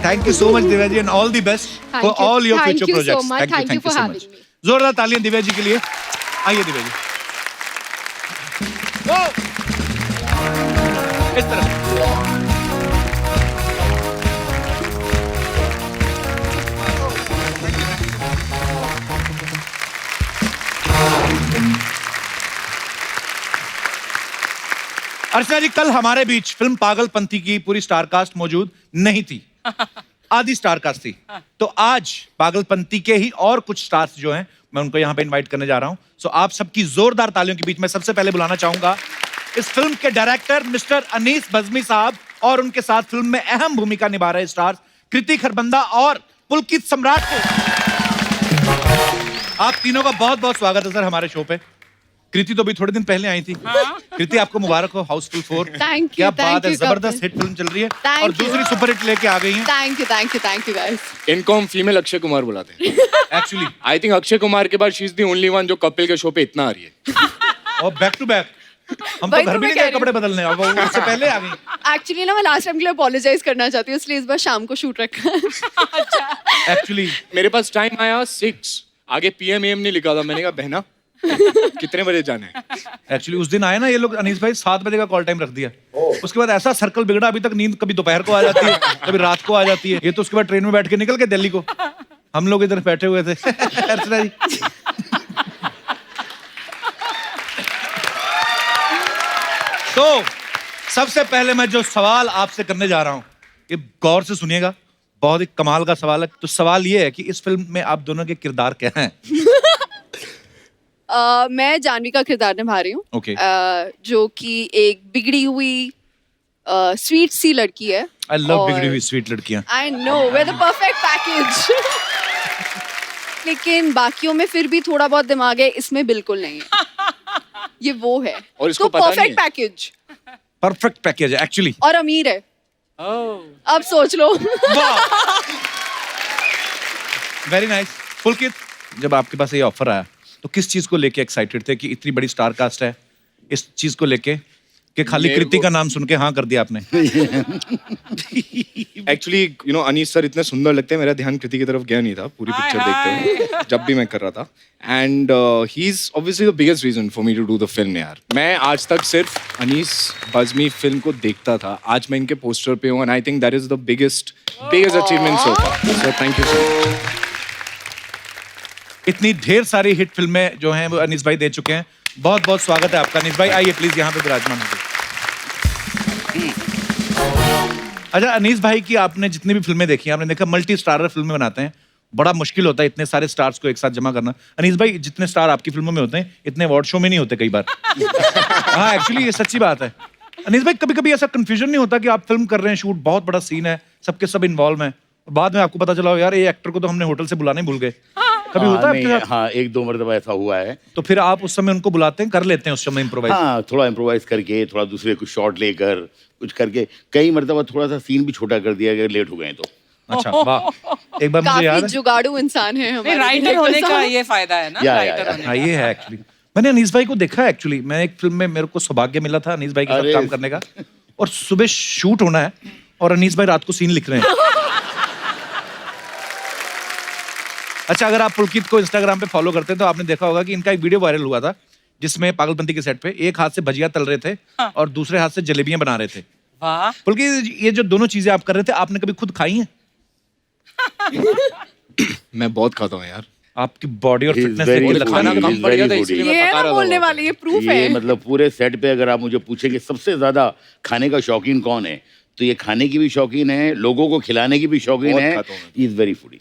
Thank you so much Divya ji and all the best Thank for you. All your Thank future you so projects. much. Thank you for having me. जोरदार तालियां दिव्या जी के लिए। आइए दिव्या जी। ओ! इस तरफ। अर्चना जी, कल हमारे बीच फिल्म पागलपंथी की पूरी स्टार कास्ट मौजूद नहीं थी, आधी स्टार कास्ट थी। तो आज पागलपंथी के ही और कुछ स्टार्स जो हैं मैं उनको यहाँ पे इनवाइट करने जा रहा हूँ। सो आप सबकी जोरदार तालियों के बीच में सबसे पहले बुलाना चाहूंगा इस फिल्म के डायरेक्टर मिस्टर अनीस बज़्मी साहब और उनके साथ फिल्म में अहम भूमिका निभा रहे स्टार्स कृति खरबंदा और पुलकित सम्राट को। आप तीनों का बहुत बहुत स्वागत है सर हमारे शो पे। कृति तो अभी थोड़े दिन पहले आई थी। कृति आपको मुबारक हो हाउसफुल 4। Thank you, क्या thank बात है, you, जबरदस्त Kapil. हिट फिल्म चल रही है Thank और you. दूसरी सुपर हिट लेके आ गई हैं। Thank you guys. इनको हम फीमेल अक्षय कुमार बुलाते हैं। Actually I think Akshay Kumar के बाद she is the only one जो कपिल के शो पे इतना आ रही है। और बैक टू बैक हम तो वही घर तो भी मैं नहीं कह गए रही कपड़े बदलने, अब वो उससे पहले आ गई। एक्चुअली ना मैं लास्ट टाइम के लिए अपोलोजाइज करना चाहती हूँ, इसलिए इस बार शाम को शूट रखा है। एक्चुअली मेरे पास टाइम आया 6, आगे PM AM नहीं लिखा था। मैंने कहा बहना कितने बजे जाना है? एक्चुअली उस दिन आए ना ये लोग अनीस भाई 7 बजे का कॉल टाइम रख दिया। उसके बाद ऐसा सर्कल बिगड़ा, अभी तक नींद कभी दोपहर को आ जाती है कभी रात को आ जाती है। ये तो उसके बाद ट्रेन में बैठ के निकल के दिल्ली को, हम लोग इधर बैठे हुए थे। अर्चना जी तो सबसे पहले मैं जो सवाल आपसे करने जा रहा हूं ये गौर से सुनिएगा, बहुत ही कमाल का सवाल है। तो सवाल ये है कि इस फिल्म में आप दोनों के किरदार क्या हैं? मैं जानवी का किरदार निभा रही हूँ। Okay. जो कि एक बिगड़ी हुई स्वीट सी लड़की है। आई लव बिगड़ी हुई स्वीट लड़कियां। I know way the perfect package. लेकिन बाकियों में फिर भी थोड़ा बहुत दिमाग है, इसमें बिल्कुल नहीं है। ये वो है और इसको तो पता नहीं परफेक्ट है। पैकेज परफेक्ट पैकेज है एक्चुअली। और अमीर है। अब सोच लो। Very nice. पुलकित, जब आपके पास ये ऑफर आया तो किस चीज को लेके एक्साइटेड थे कि इतनी बड़ी स्टार कास्ट है, इस चीज को लेके कि खाली मेरे कृति को- का नाम सुन के हाँ कर दिया आपने? Actually you know Anees sir इतने सुंदर लगते हैं, मेरा ध्यान कृति की तरफ गया नहीं था पूरी पिक्चर देखते हुए जब भी मैं कर रहा था। And he is obviously the biggest reason for me to do the film यार। मैं आज तक सिर्फ अनीस बज़्मी फिल्म को देखता था, आज मैं इनके पोस्टर पे हूँ and I think that is the biggest achievement so far. So thank you so much. इतनी ढेर सारी हिट फिल्में जो हैं वो अनीस भाई दे चुके हैं। बहुत बहुत स्वागत है आपका अनीस भाई, आइए प्लीज यहाँ पे विराजमान होइए। अच्छा अनीस भाई की आपने जितनी भी फिल्में देखी हैं, आपने देखा मल्टी स्टारर फिल्में बनाते हैं, बड़ा मुश्किल होता है इतने सारे स्टार्स को एक साथ जमा करना। अनीस भाई जितने स्टार आपकी फिल्मों में होते हैं इतने अवार्ड शो में नहीं होते कई बार। हाँ एक्चुअली ये सच्ची बात है। अनीस भाई कभी कभी ऐसा कंफ्यूजन नहीं होता कि आप फिल्म कर रहे हैं, शूट बहुत बड़ा सीन है, सबके सब इन्वॉल्व हैं और बाद में आपको पता चला हो यार ये एक्टर को तो हमने होटल से बुलाना ही भूल गए? कभी होता है आपके साथ? हाँ 1-2 मरतबा ऐसा हुआ है। तो फिर आप उस समय उनको बुलाते हैं, कर लेते हैं उस समय इम्प्रोवाइज? हाँ थोड़ा इम्प्रोवाइज करके, थोड़ा दूसरे कुछ शॉट लेकर कुछ करके, कई मरतबा थोड़ा सा सीन भी छोटा कर दिया अगर लेट हो गए तो। अच्छा वाह। एक बार मुझे याद काफी है, जुगाड़ू इंसान है हमारे राइटर director होने का साहब। ये फायदा है ना, या, राइटर या। होने हाँ ये है एक्चुअली। मैंने अनीस भाई को देखा एक्चुअली, मैं एक फिल्म में मेरे को सौभाग्य मिला था अनीस भाई के साथ अरे। काम करने का, और सुबह शूट होना है और अनीस भाई रात को सीन लिख रहे हैं। अच्छा अगर आप पुलकित को इंस्टाग्राम पे फॉलो करते हैं तो आपने देखा होगा कि इनका एक वीडियो वायरल हुआ था जिसमें पागलपंती के सेट पे एक हाथ से भजिया तल रहे थे और दूसरे हाथ से जलेबियां बना रहे थे। वाह। पुलकित ये जो दोनों चीजें आप कर रहे थे आपने कभी खुद खाई हैं? मैं बहुत खाता हूँ यार। आपकी बॉडी और He is फिटनेस very देख के foodie, लगता है ना he is कम पड़ गया था very इसलिए foodie। मैं ये पका है रहा ना था बोलने बहुत। वाले, ये प्रूफ ये है। मतलब पूरे सेट पे अगर आप मुझे पूछेंगे सबसे ज्यादा खाने का शौकीन कौन है, तो ये खाने की भी शौकीन है, लोगों को खिलाने की भी शौकीन बहुत है। खाता हूँ मैं। He is very foodie.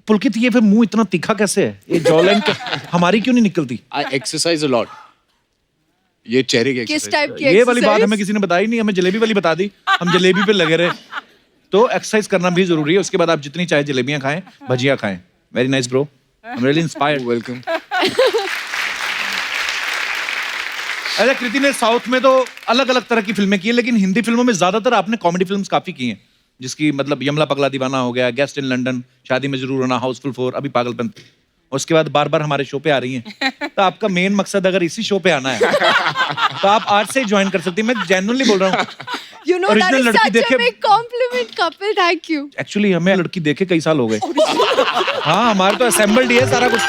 Pulkit ये फिर मुंह इतना तीखा कैसे है? ये जॉ लाइन हमारी क्यों नहीं निकलती? आई एक्सरसाइज अ लॉट। ये चेहरे की किस exercise टाइप है। की ये वाली बात exercise? हमें किसी ने बताई नहीं, हमें जलेबी वाली बता दी, हम जलेबी पे लगे रहे। तो एक्सरसाइज करना भी जरूरी है, उसके बाद आप जितनी चाहे जलेबियां खाएं, भजिया खाएं। Very nice bro, I am really inspired. Welcome. अच्छा कृति ने साउथ में तो अलग अलग तरह की फिल्में की हैं, लेकिन हिंदी फिल्मों में ज्यादातर आपने कॉमेडी फिल्म्स काफी की हैं, जिसकी मतलब यमला पगला दीवाना हो गया, गेस्ट इन लंदन, शादी में जरूर होना, हाउसफुल 4, अभी पागलपंती, उसके बाद बार बार हमारे शो पे आ रही हैं। तो आपका मेन मकसद अगर इसी शो पे आना है तो आप आज से ज्वाइन कर सकती हैं। मैं जेन्युइनली बोल रहा हूँ। You know that Original is लड़की such देखे- a big compliment, Kapil. Thank you. Actually हमें लड़की देखे कई साल हो गए। हाँ हमारे तो असेंबल्ड ही है सारा कुछ।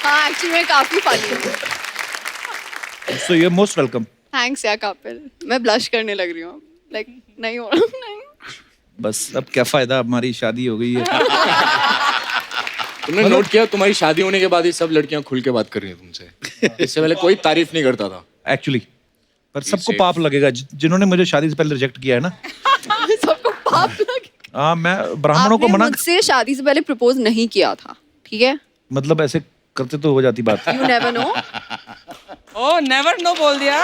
हाँ एक्चुअली मैं काफी फनी हूँ। So you are most welcome. Thanks यार कपिल, मैं ब्लश करने लग रही हूँ। लाइक नहीं हो रहा नहीं। बस अब क्या फायदा, हमारी शादी हो गई है। तुमने नोट किया तुम्हारी शादी होने के बाद ही सब लड़कियां खुल के बात कर रही हैं तुमसे। इससे पहले कोई तारीफ नहीं करता था। एक्चुअली पर सबको पाप लगेगा जिन्होंने मुझे शादी से पहले रिजेक्ट किया है ना। सबको पाप लगे। हाँ मैं ब्राह्मणों को आपने मना। मुझसे शादी से पहले प्रपोज नहीं किया था, ठीक है, मतलब ऐसे करते तो हो जाती बात। You never know. Oh never know बोल दिया।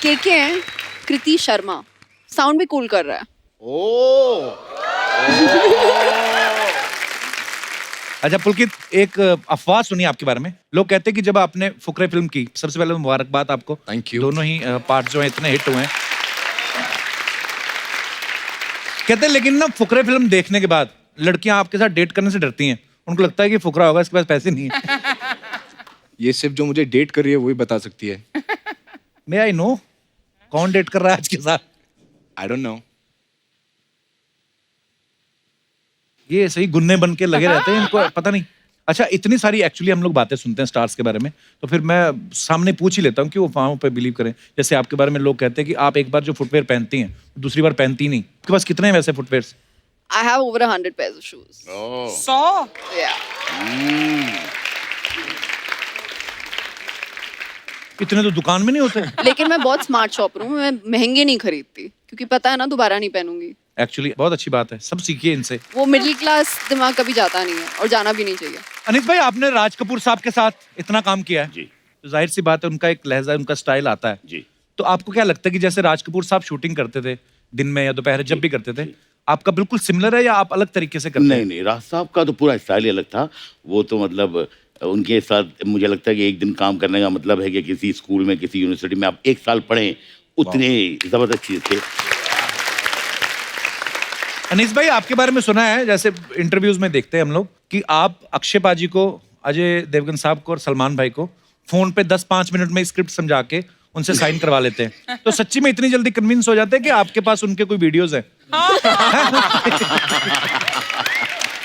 के हैं कृति शर्मा, साउंड भी कूल कर रहा है। अच्छा पुलकित, एक अफवाह सुनी आपके बारे में। लोग कहते हैं कि जब आपने फुकरे फिल्म की, सबसे पहले मुबारकबाद आपको। Thank you. दोनों ही पार्ट जो हैं इतने हिट हुए हैं। कहते हैं लेकिन ना फुकरे फिल्म देखने के बाद लड़कियां आपके साथ डेट करने से डरती हैं। उनको लगता है कि फुकरा होगा, इसके पास पैसे नहीं है। ये सिर्फ जो मुझे डेट कर रही है वही बता सकती है। मे आई नो कौन डेट कर रहा है आज के साथ? I don't know. ये सही गुन्ने बन के लगे रहते हैं, इनको पता नहीं। अच्छा, इतनी सारी एक्चुअली हम लोग बातें सुनते हैं स्टार्स के बारे में, तो फिर मैं सामने पूछ ही लेता हूँ कि वो अफवाहों पे बिलीव करें। जैसे आपके बारे में लोग कहते हैं कि आप एक बार जो फुटवेयर पहनती हैं दूसरी बार पहनती नहीं। आपके पास कितने हैं वैसे footwears? I have over 100 pairs of shoes. 100। Yeah. इतने तो दुकान में नहीं होते। लेकिन मैं बहुत स्मार्ट शॉपर हूँ, मैं महंगे नहीं खरीदती क्योंकि पता है ना दोबारा नहीं पहनूंगी। एक्चुअली बहुत अच्छी बात है, सब सीखिए इनसे। वो मिडिल क्लास दिमाग कभी जाता नहीं है और जाना भी नहीं चाहिए। अनिस भाई, आपने राज कपूर साहब के साथ इतना काम किया है जी तो जाहिर सी बात है उनका एक लहजा, उनका स्टाइल आता है। जी। तो आपको क्या लगता है कि जैसे राज कपूर साहब शूटिंग करते थे दिन में या दोपहर जब भी करते थे, आपका बिल्कुल सिमिलर है या आप अलग तरीके से करते हैं? नहीं, राज साहब का तो पूरा स्टाइल ही अलग था। वो तो मतलब उनके साथ मुझे लगता है कि एक दिन काम करने का मतलब है कि किसी स्कूल में, किसी यूनिवर्सिटी में आप 1 साल पढ़ें, उतने जबरदस्त चीज थे। अनीस भाई, आपके बारे में सुना है, जैसे इंटरव्यूज में देखते हैं हम लोग, कि आप अक्षय पाजी को, अजय देवगन साहब को और सलमान भाई को फोन पे 10-5 मिनट में स्क्रिप्ट समझा के उनसे साइन करवा लेते हैं। तो सच्ची में इतनी जल्दी कन्विंस हो जाते हैं कि आपके पास उनके कोई वीडियोस हैं?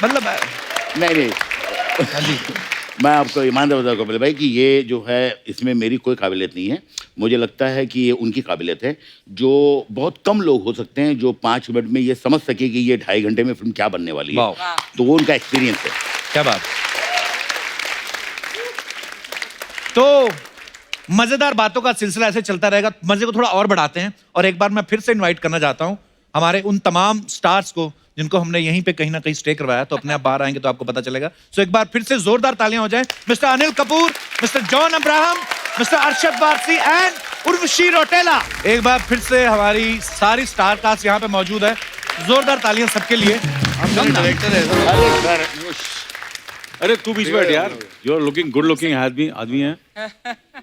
मतलब नहीं, हाँ जी। मैं आपको ईमानदार बताऊँ कपिल भाई कि ये जो है इसमें मेरी कोई काबिलियत नहीं है। मुझे लगता है कि ये उनकी काबिलियत है, जो बहुत कम लोग हो सकते हैं जो 5 मिनट में ये समझ सके कि ये 2.5 घंटे में फिल्म क्या बनने वाली है। तो वो उनका एक्सपीरियंस है। क्या बात। तो मजेदार बातों का सिलसिला ऐसे चलता रहेगा, मजे को थोड़ा और बढ़ाते हैं और एक बार मैं फिर से इनवाइट करना चाहता हूं हमारे उन तमाम स्टार्स को जिनको हमने यहीं पे कहीं ना कहीं स्टे करवाया। तो अपने आप बाहर आएंगे तो आपको पता चलेगा। सो एक बार फिर से जोरदार तालियां हो जाएं। Mister Anil Kapoor, mister John Abraham, mister Arshad Warsi and Urvashi Rautela. एक बार फिर से हमारी सारी स्टार कास्ट यहाँ पे मौजूद है। जोरदार तालियां सबके लिए। अरे तू बीच में बैठ यार। You are looking good looking आदमी है,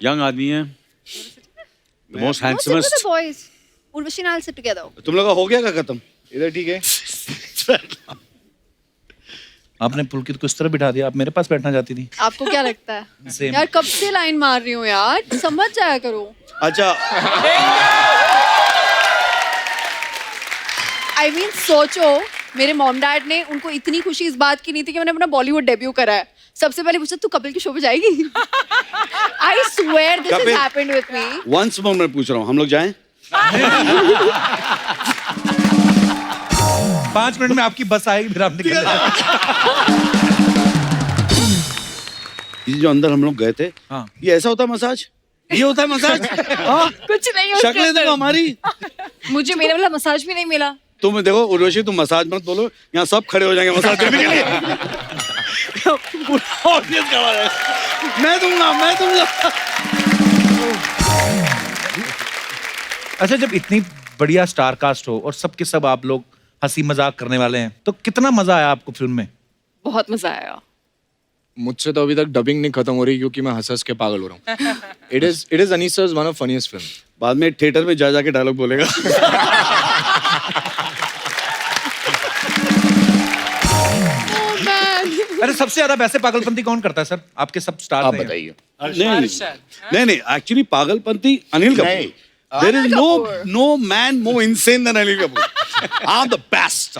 यंग आदमी है, the most handsomest. Boys, Urvashi and I'll sit together. तुम लोग का हो गया क्या खत्म? इधर ठीक है। आपने पुलकित को इस तरह बिठा दिया, आप मेरे पास बैठना चाहती थी। आपको क्या लगता है? Same. यार कब से लाइन मार रही हूँ यार, समझ जाया करो। अच्छा, I mean, सोचो, मेरे मॉम डैड ने उनको इतनी खुशी इस बात की नहीं थी कि मैंने अपना बॉलीवुड डेब्यू करा है। सबसे पहले पूछा तू कपिल के शो पे जाएगी? I swear this has Kapil, happened with me. Once more मैं पूछ रहा हूँ, हम लोग जाएं? 5 मिनट में आपकी बस आएगी, फिर आप निकल जाएंगे। ये जो अंदर हम लोग गए थे, हाँ। ये ऐसा होता है मसाज? ये होता है मसाज? हाँ? कुछ नहीं उसके शक्लें अंदर। देखो हमारी। मुझे मेरे वाला मसाज भी नहीं मिला। तुम देखो उर्वशी, तुम मसाज मत बोलो, यहाँ सब खड़े हो जाएंगे मसाज देने के लिए। पूरा ऑडियंस खड़ा है। मैं दूंगा। अच्छा, जब इतनी बढ़िया स्टार कास्ट हो और सबके सब आप लोग हंसी मजाक करने वाले हैं, तो कितना मजा आया आपको फिल्म में? बहुत मजा आया। मुझसे तो अभी तक डबिंग नहीं खत्म हो रही क्योंकि मैं हंस के पागल हो रहा हूँ। It is Anissa's one of funniest film. बाद में थिएटर में जा के डायलॉग बोलेगा। अरे सबसे ज्यादा वैसे पागलपंती कौन करता है सर? आपके सब स्टार आप बताइए। नहीं, actually Pagalpanti Anil Kapoor. There is no man more insane than Anil Kapoor. I'm the best.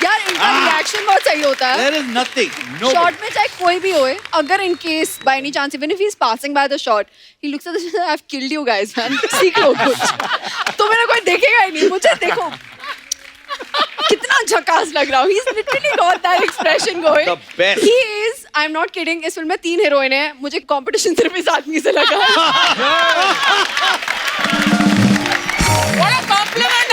यार इनका रिएक्शन बहुत सही होता है। There is nothing. No. Shot में चाहे कोई भी होए, अगर in case by any chance even if he is passing by the shot, he looks at this, I have killed you guys man, सीख लो कुछ। तो मेरा कोई देखेगा ही नहीं, मुझे देखो कितना झकास लग रहा हूँ। He's literally got that expression going. The best. He is, I'm not kidding, इस फिल्म में 3 हीरोइन हैं, मुझे कंपटीशन सिर्फ इस आदमी से लगा। What a compliment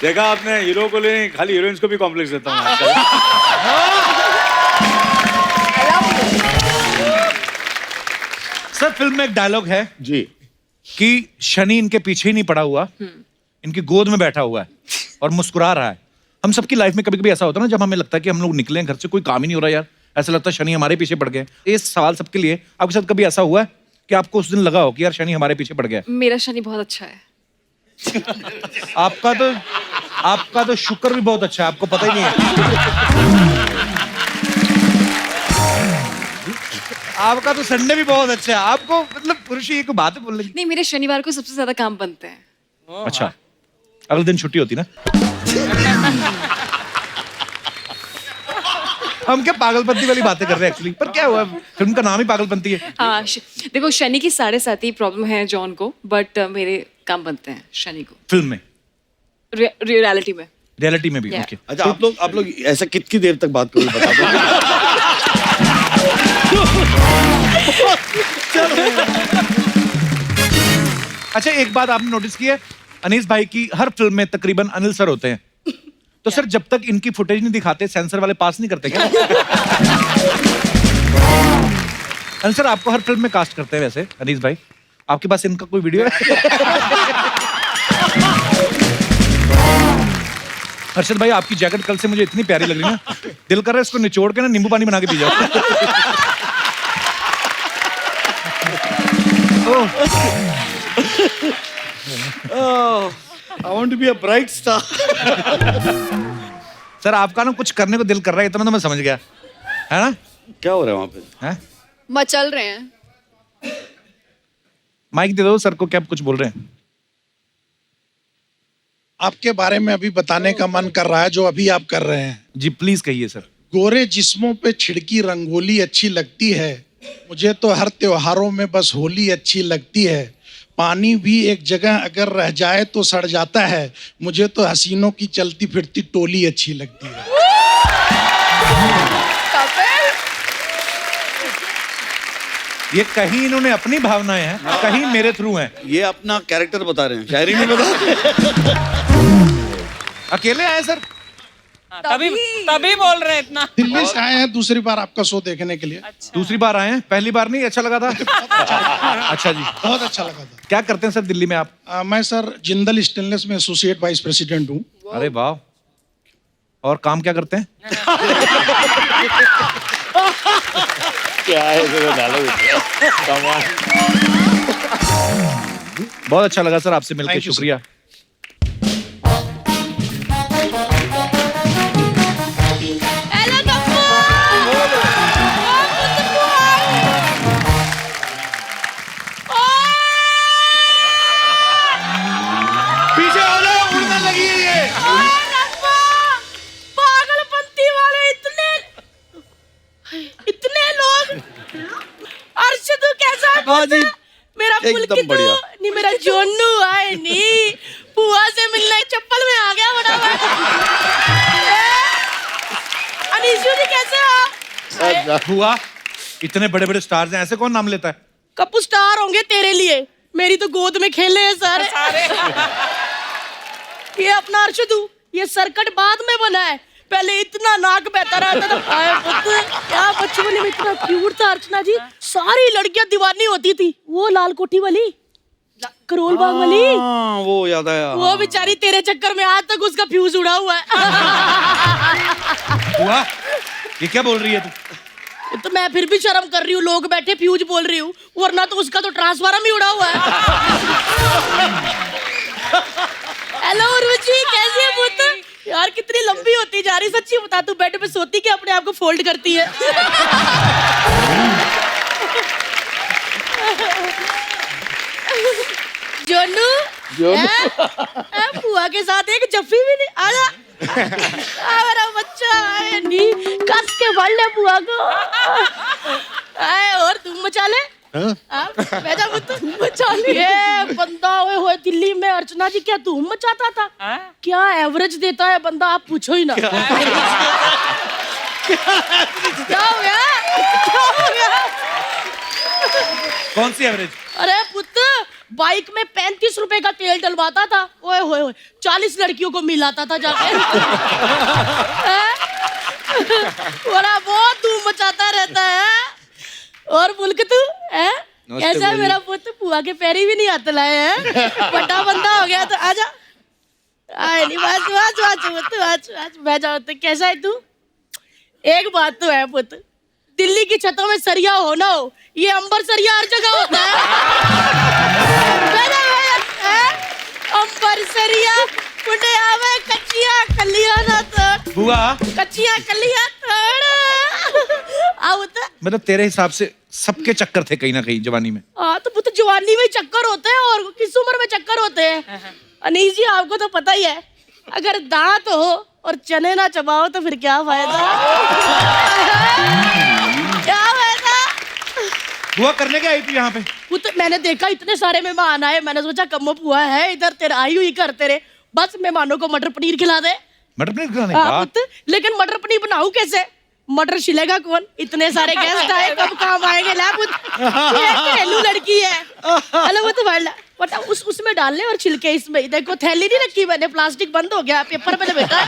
देखा आपने, हीरो को ले खाली हीरोइंस को भी कॉम्प्लेक्स देता हूँ। सर फिल्म में एक डायलॉग है जी कि शनि इनके पीछे ही नहीं पड़ा हुआ, इनकी गोद में बैठा हुआ है और मुस्कुरा रहा है। हम सबकी लाइफ में कभी कभी ऐसा होता है ना, जब हमें लगता है कि हम लोग निकले हैं घर से, कोई काम ही नहीं हो रहा यार, ऐसा लगता है शनि हमारे पीछे पड़ गए। ये सवाल सबके लिए, आपके साथ कभी ऐसा हुआ है कि आपको उस दिन लगा हो कि यार शनि हमारे पीछे पड़ गया? मेरा शनि बहुत अच्छा है। आपका तो शुक्र भी बहुत अच्छा है, आपको पता ही नहीं है। आपका तो संडे भी बहुत अच्छा है, आपको मतलब पुरुष ही एक बात है बोलने की। नहीं, मेरे शनिवार को सबसे ज्यादा काम बनते हैं। अच्छा, अगले दिन छुट्टी होती ना? हम क्या पागलपंती वाली बातें कर रहे हैं एक्चुअली, पर क्या हुआ, फिल्म का नाम ही पागलपंती है। हाँ, देखो शनि की 7.5 प्रॉब्लम है जॉन को, बट मेरे काम बनते हैं शनि को। फिल्म में, रियलिटी में, रियलिटी में भी। Yeah. ओके। अच्छा, आप लोग ऐसा कितनी देर तक बात करोगे बता दो। अच्छा, एक बात आपने नोटिस की है, अनीस भाई की हर फिल्म में तकरीबन अनिल सर होते हैं, तो सर जब तक इनकी फुटेज नहीं दिखाते सेंसर वाले पास नहीं करते क्या? अनिल सर आपको हर फिल्म में कास्ट करते हैं वैसे, अनीस भाई आपके पास इनका कोई वीडियो है? हर्षद भाई आपकी जैकेट कल से मुझे इतनी प्यारी लग रही है ना, दिल कर रहा है इसको निचोड़ के ना नींबू पानी बना के पी जाओ। I want to be a bright star. Sir आपका ना कुछ करने को दिल कर रहा है, इतना तो मैं समझ गया, है ना? क्या हो रहा है वहाँ पे? हैं? मचल रहे हैं। माइक दे दो सर को, क्या कुछ बोल रहे हैं? आपके बारे में अभी बताने का मन कर रहा है जो अभी आप कर रहे हैं। जी प्लीज कहिए सर। गोरे जिस्मों पे छिड़की रंगोली अच्छी लगती है, मुझे तो हर त्योहारों में बस होली अच्छी लगती है। पानी भी एक जगह अगर रह जाए तो सड़ जाता है, मुझे तो हसीनों की चलती फिरती टोली अच्छी लगती है। ये कहीं इन्होंने अपनी भावनाएं हैं, कहीं मेरे थ्रू हैं। ये अपना कैरेक्टर बता रहे हैं, शायरी नहीं बता। अकेले आए सर? तभी बोल रहे हैं इतना। दिल्ली से आए हैं दूसरी बार आपका शो देखने के लिए। दूसरी बार आए हैं, पहली बार नहीं अच्छा लगा था? अच्छा जी, बहुत अच्छा लगा था। क्या करते हैं सर दिल्ली में आप? मैं सर जिंदल स्टेनलेस में एसोसिएट वाइस प्रेसिडेंट हूँ। अरे वाह, और काम क्या करते हैं? क्या है बहुत अच्छा लगा सर आपसे मिलकर, शुक्रिया। पीछे हो जाओ, उड़ने लगी है ये। पागलपंती वाले इतने लोग। अर्शद कैसा है? मेरा एकदम बढ़िया। नहीं मेरा जोनू आए नहीं, बुआ से मिलने चप्पल में आ गया बड़ा। अनीशु जी कैसे हो? हुआ इतने बड़े बड़े स्टार्स हैं, ऐसे कौन नाम लेता है? कपू स्टार होंगे तेरे लिए, मेरी तो गोद में खेले हैं सारे। ये अपना अर्शदू, ये सरकट बाद में बना है, पहले इतना नाक बहता रहता था। आए पुत्र, क्या बचपन में इतना क्यूट था अर्चना जी, सारी लड़कियां दीवानी होती थी। वो लाल कोठी वाली, करोल बाग वाली, वो याद आया। वो बेचारी तेरे चक्कर में आज तक उसका फ्यूज उड़ा हुआ है। हुआ ये क्या बोल रही है तू? तो मैं फिर भी शर्म कर रही हूँ, लोग बैठे फ्यूज बोल रही हूँ, वरना तो उसका तो ट्रांसफार्मर ही उड़ा हुआ है। हेलो उर्वशी, कैसी है पुत्र? यार कितनी लंबी होती जा रही, सच्ची बता तू बेड पे सोती कि अपने आप को फोल्ड करती है? जोनू, बुआ के साथ एक जफ्फी भी नहीं। आजा मेरा बच्चा, आए नहीं कस के बढ़ ले बुआ को। आए और तुम मचा ले। बेटा तुम मचा लिए बंदा हुए हुए दिल्ली में। अर्चना जी क्या तुम मचाता था? क्या एवरेज देता है बंदा, आप पूछो ही ना। क्या हो गया? कौन सी एवरेज? अरे पुत्र बाइक में 35 रुपए का तेल डलवाता था, ओए होए होए 40 लड़कियों को मिलाता था जाके। बड़ा बहुत धूम मचाता रहता है। और मुल्क तू है कैसा है मेरा पुत्र? पुआ के पैरी भी नहीं हाथ लाए हैं, बड़ा बंदा हो गया तो आजा। आए नहीं बस मैं जाओ तो कैसा है तू? एक बात तो है पुत्र, दिल्ली की छतों में सरिया हो ना हो, ये अंबर सरिया हर जगह होता है। अंबर सरिया मुंडे आवे कच्चिया कलिया ना तोड़, बुआ कच्चिया कलिया तोड़। तो मतलब तेरे हिसाब से सबके चक्कर थे कहीं ना कहीं जवानी में? हाँ तो पुत्र जवानी में चक्कर होते हैं और किस उम्र में चक्कर होते हैं। अनीस जी आपको तो पता ही है, अगर दांत हो और चने ना चबाओ तो फिर क्या फायदा? क्या फायदा? बुआ करने क्या आई थी यहाँ पे? पुत्र मैंने देखा इतने सारे मेहमान आए, मैंने सोचा कम्मो पुआ है इधर, तेरा आई हुई कर तेरे, बस मेहमानों को मटर पनीर खिला दे। मटर पनीर खिलाने? पुत्र लेकिन मटर पनीर बनाऊं कैसे? मटर छिलेगा कौन? इतने सारे गेस्ट आए, कब काम आएंगे? ला पुत्र ये घरेलू लड़की है। हेलो वो तो बटा उसमें डाल ले और छिलके इसमें। देखो थैली नहीं रखी मैंने, प्लास्टिक बंद हो गया, पेपर पे लपेटा।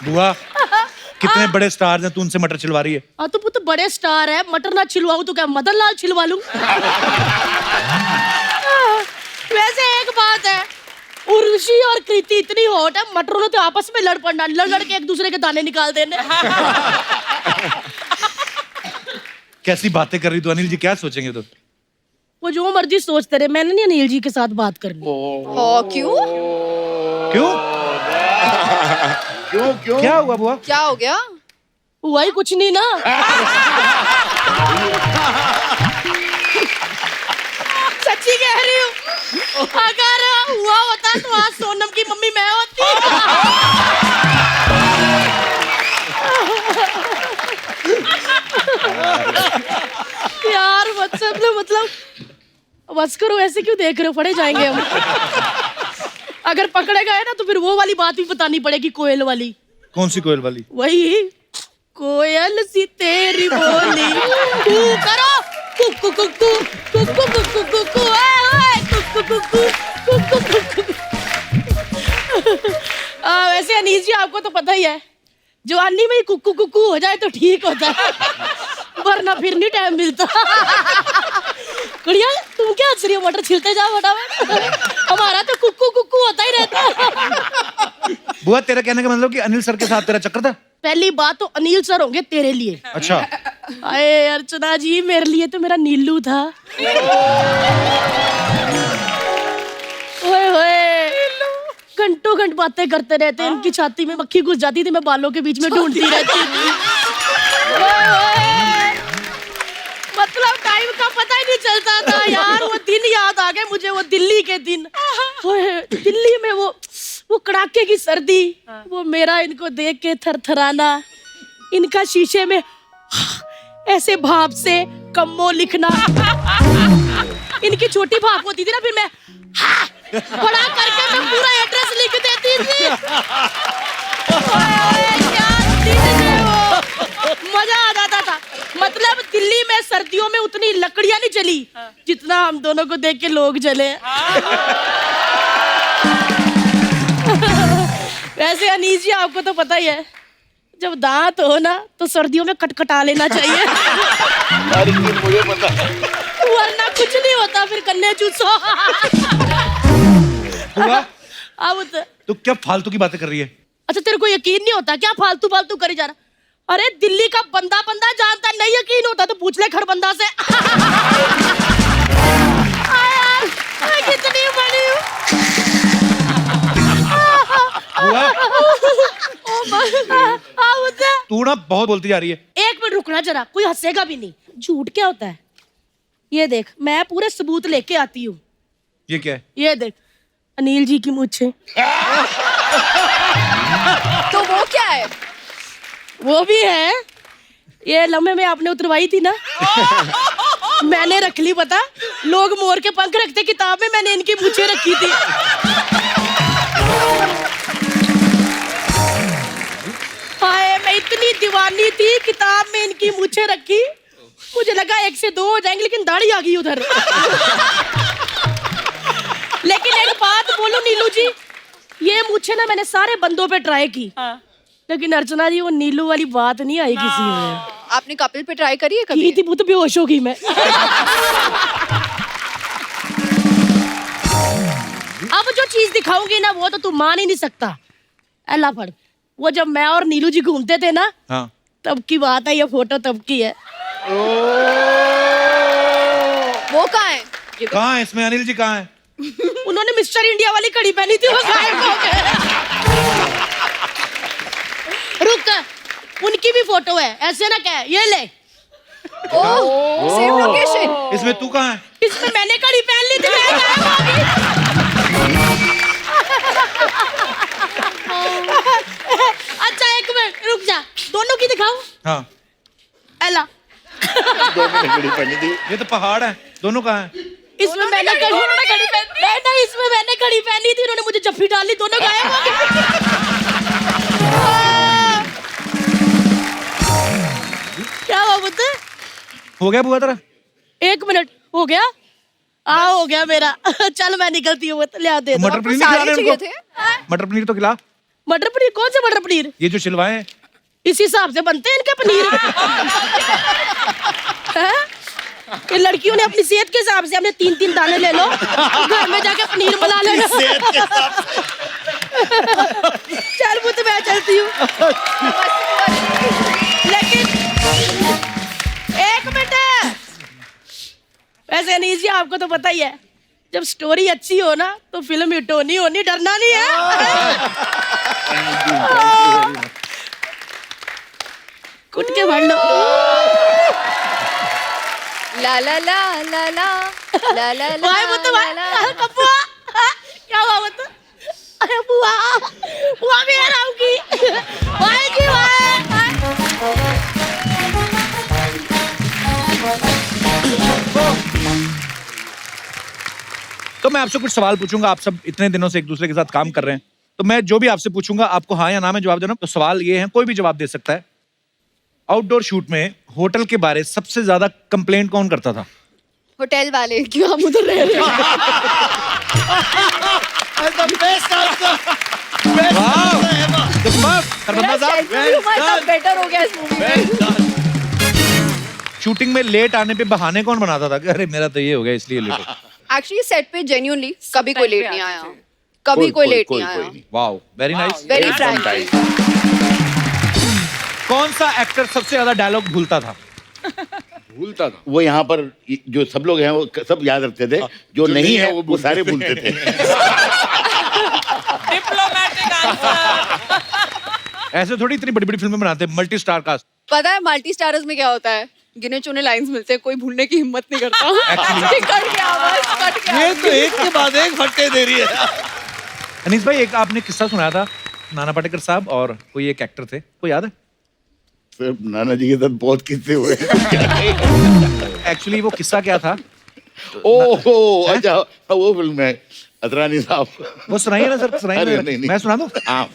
बुआ कितने बड़े स्टार हैं, तू उनसे मटर छिलवा रही है? हाँ तो पुत्र बड़े स्टार है, मटर ना छिलवाऊं तो क्या मदन लाल छिलवा लूं? वैसे एक बात है, उर्वशी और कृति इतनी हॉट है, मटरों ने तो आपस में लड़ पड़ना, लड़ के एक दूसरे के दाने निकाल देने। कैसी बातें कर रही तू? अनिल जी क्या सोचेंगे तो? वो जो मर्जी सोचते रहे, मैंने नहीं अनिल जी के साथ बात करनी। क्यों? क्यों? क्यों क्यों? क्या हुआ बुआ? क्या हो गया? हुआ ही कुछ नहीं ना। सच्ची कह रही हूँ, अगर हुआ होता तो आज सोनम की मम्मी मैं होती। यार मतलब बस करो, ऐसे क्यों देख रहे हो? पड़े जाएंगे हम। अगर पकड़े गए ना तो फिर वो वाली बात भी बतानी पड़ेगी, कोयल वाली। कौन सी कोयल वाली? वही कोयल सी तेरी बोली कू करो कुकु कुकु कुकु कुकु कुकु कुकु कुकु कुकु। वैसे अनीस जी आपको तो पता ही है, जवानी में ही कुकु कुकु हो जाए तो ठीक होता है, वरना फिर नहीं टाइम मिलता। कुड़िया तुम क्या हंस रही हो? मटर छिलते जाओ फटाफट, हमारा तो कुकु कुकु होता ही रहता। बुआ तेरा कहने का मतलब कि अनिल सर के साथ तेरा चक्कर था? पहली बात तो अनिल सर होंगे तेरे लिए। अच्छा। अरे अर्चना जी मेरे लिए तो मेरा नीलू था। ओए होए घंटों घंट बातें करते रहते, इनकी छाती में मक्खी घुस जाती थी, मैं बालों के बीच में ढूंढती रहती थी। मतलब टाइम का पता ही नहीं चलता था यार। वो दिन याद आ गए मुझे, वो दिल्ली के दिन। दिल्ली में वो कड़ाके की सर्दी, वो मेरा इनको देख के थरथराना, इनका शीशे में ऐसे भाप से कम्मो लिखना। इनकी छोटी भाप होती थी ना, फिर मैं बड़ा करके मैं पूरा एड्रेस लिख देती थी। क्या दिन थे वो, मजा आ जाता था। मतलब दिल्ली में सर्दियों में उतनी लकड़ियां नहीं जली जितना हम दोनों को देख के लोग जले। वैसे अनीस जी आपको तो पता ही है, जब दांत हो ना तो सर्दियों में कटकटा लेना चाहिए। मुझे पता है, वरना कुछ नहीं होता, फिर कन्ने चूसो। अब तो क्या फालतू की बातें कर रही है? अच्छा तेरे को यकीन नहीं होता क्या फालतू फालतू करी जा रहा? अरे दिल्ली का बंदा जानता, नहीं यकीन होता तो पूछ ले खड़बंदा से। यार कितनी बड़ी हूँ। तू ना बहुत बोलती जा रही है। एक मिनट रुकना जरा, कोई हंसेगा भी नहीं। झूठ क्या होता है? ये देख मैं पूरे सबूत लेके आती हूँ। ये क्या है? ये देख अनिल जी की मूंछें। तो वो क्या है? वो भी है, ये लम्हे में आपने उतरवाई थी ना। मैंने रख ली, पता लोग मोर के पंख रखते किताब में, मैंने इनकी मूंछें रखी थी। हाय मैं इतनी दीवानी थी, किताब में इनकी मूंछें रखी मुझे लगा 1 से 2 हो जाएंगे, लेकिन दाढ़ी आ गई उधर। लेकिन एक बात बोलूं नीलू जी, ये मुझे ना मैंने सारे बंदों पे ट्राई की, लेकिन अर्चना जी वो नीलू वाली बात नहीं आई किसी में। आपने कपिल पे ट्राई करी है कभी? की थी, वो तो बेहोश हो गई मैं। अब जो चीज दिखाऊंगी ना वो तो तू मान ही नहीं सकता। अल्लाह पर वो जब मैं और नीलू जी घूमते थे ना, हाँ। तब की बात है, ये फोटो तब की है। वो कहाँ है? कहाँ है इसमें? अनिल जी कहाँ है? उन्होंने मिस्टर इंडिया वाली कड़ी पहनी थी, वो गायब हो गए। रुक, उनकी भी फोटो है, ऐसे ना कह, ये ले। Same location. इसमें तू कहाँ है? इसमें मैंने कड़ी पहन ली थी, मैं गायब हो गई। अच्छा एक मिनट रुक जा, दोनों की दिखाऊं? हाँ। एला ये तो पहाड़ है, दोनों कहाँ है? इसमें मैंने कड़ी नहीं, इसमें मैंने कड़ी पहनी थी, उन्होंने मुझे जफ्फी डाली, दोनों गायब हो गए। क्या हुआ पुत्र? हो गया बुआ तेरा? 1 मिनट हो गया? हो गया मेरा। चल मैं निकलती हूँ, ले आ दे दो। मटर पनीर नहीं खिला रहे उनको? मटर पनीर तो खिला। मटर पनीर? कौन सा मटर पनीर? ये जो छिलवाए हैं इस हिसाब से बनते हैं इनके पनीर। हैं? ये लड़कियों ने अपनी सेहत के हिसाब से हमने 3-3 दाने ले लो, घर में जाके पनीर बना लेना। चल पुत्र मैं चलती हूँ। लेकिन 1 मिनट, वैसे अनीस जी आपको तो पता ही है, जब स्टोरी अच्छी हो ना तो फिल्म हिट होनी, डरना नहीं है। कुट के भर लो। ला ला ला ला ला ला ला ला। भाई वो तो भाई कपुआ, क्या हुआ वो तो? अरे बुआ, बुआ भी हराऊंगी। भाई जी भाई। तो मैं आपसे कुछ सवाल पूछूंगा, आप सब इतने दिनों से एक दूसरे के साथ काम कर रहे हैं, तो मैं जो भी आपसे पूछूंगा आपको हाँ या ना में जवाब देना। तो सवाल ये है, कोई भी जवाब दे सकता है। आउटडोर शूट में होटल के बारे सबसे ज्यादा कंप्लेंट कौन करता था? होटल वाले, क्यों हम उधर रह रहे हैं? बेटर हो गया इस मूवी में। शूटिंग में लेट आने पे बहाने कौन बनाता था कि अरे मेरा तो ये हो गया इसलिए लेट हो? एक्चुअली सेट पे जेन्युइनली कभी कोई लेट नहीं आया, कभी कोई लेट नहीं आया। Wow, very nice, very Frank. कौन सा एक्टर सबसे ज्यादा डायलॉग भूलता था? भूलता था वो यहाँ पर जो सब लोग हैं वो सब याद रखते थे, जो नहीं है वो सारे भूलते थे। Diplomatic answer. ऐसे थोड़ी इतनी बड़ी बड़ी फिल्में बनाते हैं, मल्टी स्टार कास्ट। पता है मल्टी स्टारर्स में क्या होता है? गिने चुने लाइंस मिलते हैं, कोई भूलने की हिम्मत नहीं करता। कट गया आवाज, कट गया। ये तो एक के बाद एक फटके दे रही है। अनीस भाई, एक आपने किस्सा सुनाया था, नाना पाटेकर साहब और कोई एक एक्टर थे, कोई याद है? सिर्फ नाना जी के साथ बहुत किस्से हुए। एक्चुअली वो किस्सा क्या था? ओहो, अच्छा वो फिल्म है अतरानी साहब। वो सुनाइए ना सर, सुनाइए ना। नहीं। मैं सुना दूं? हाँ।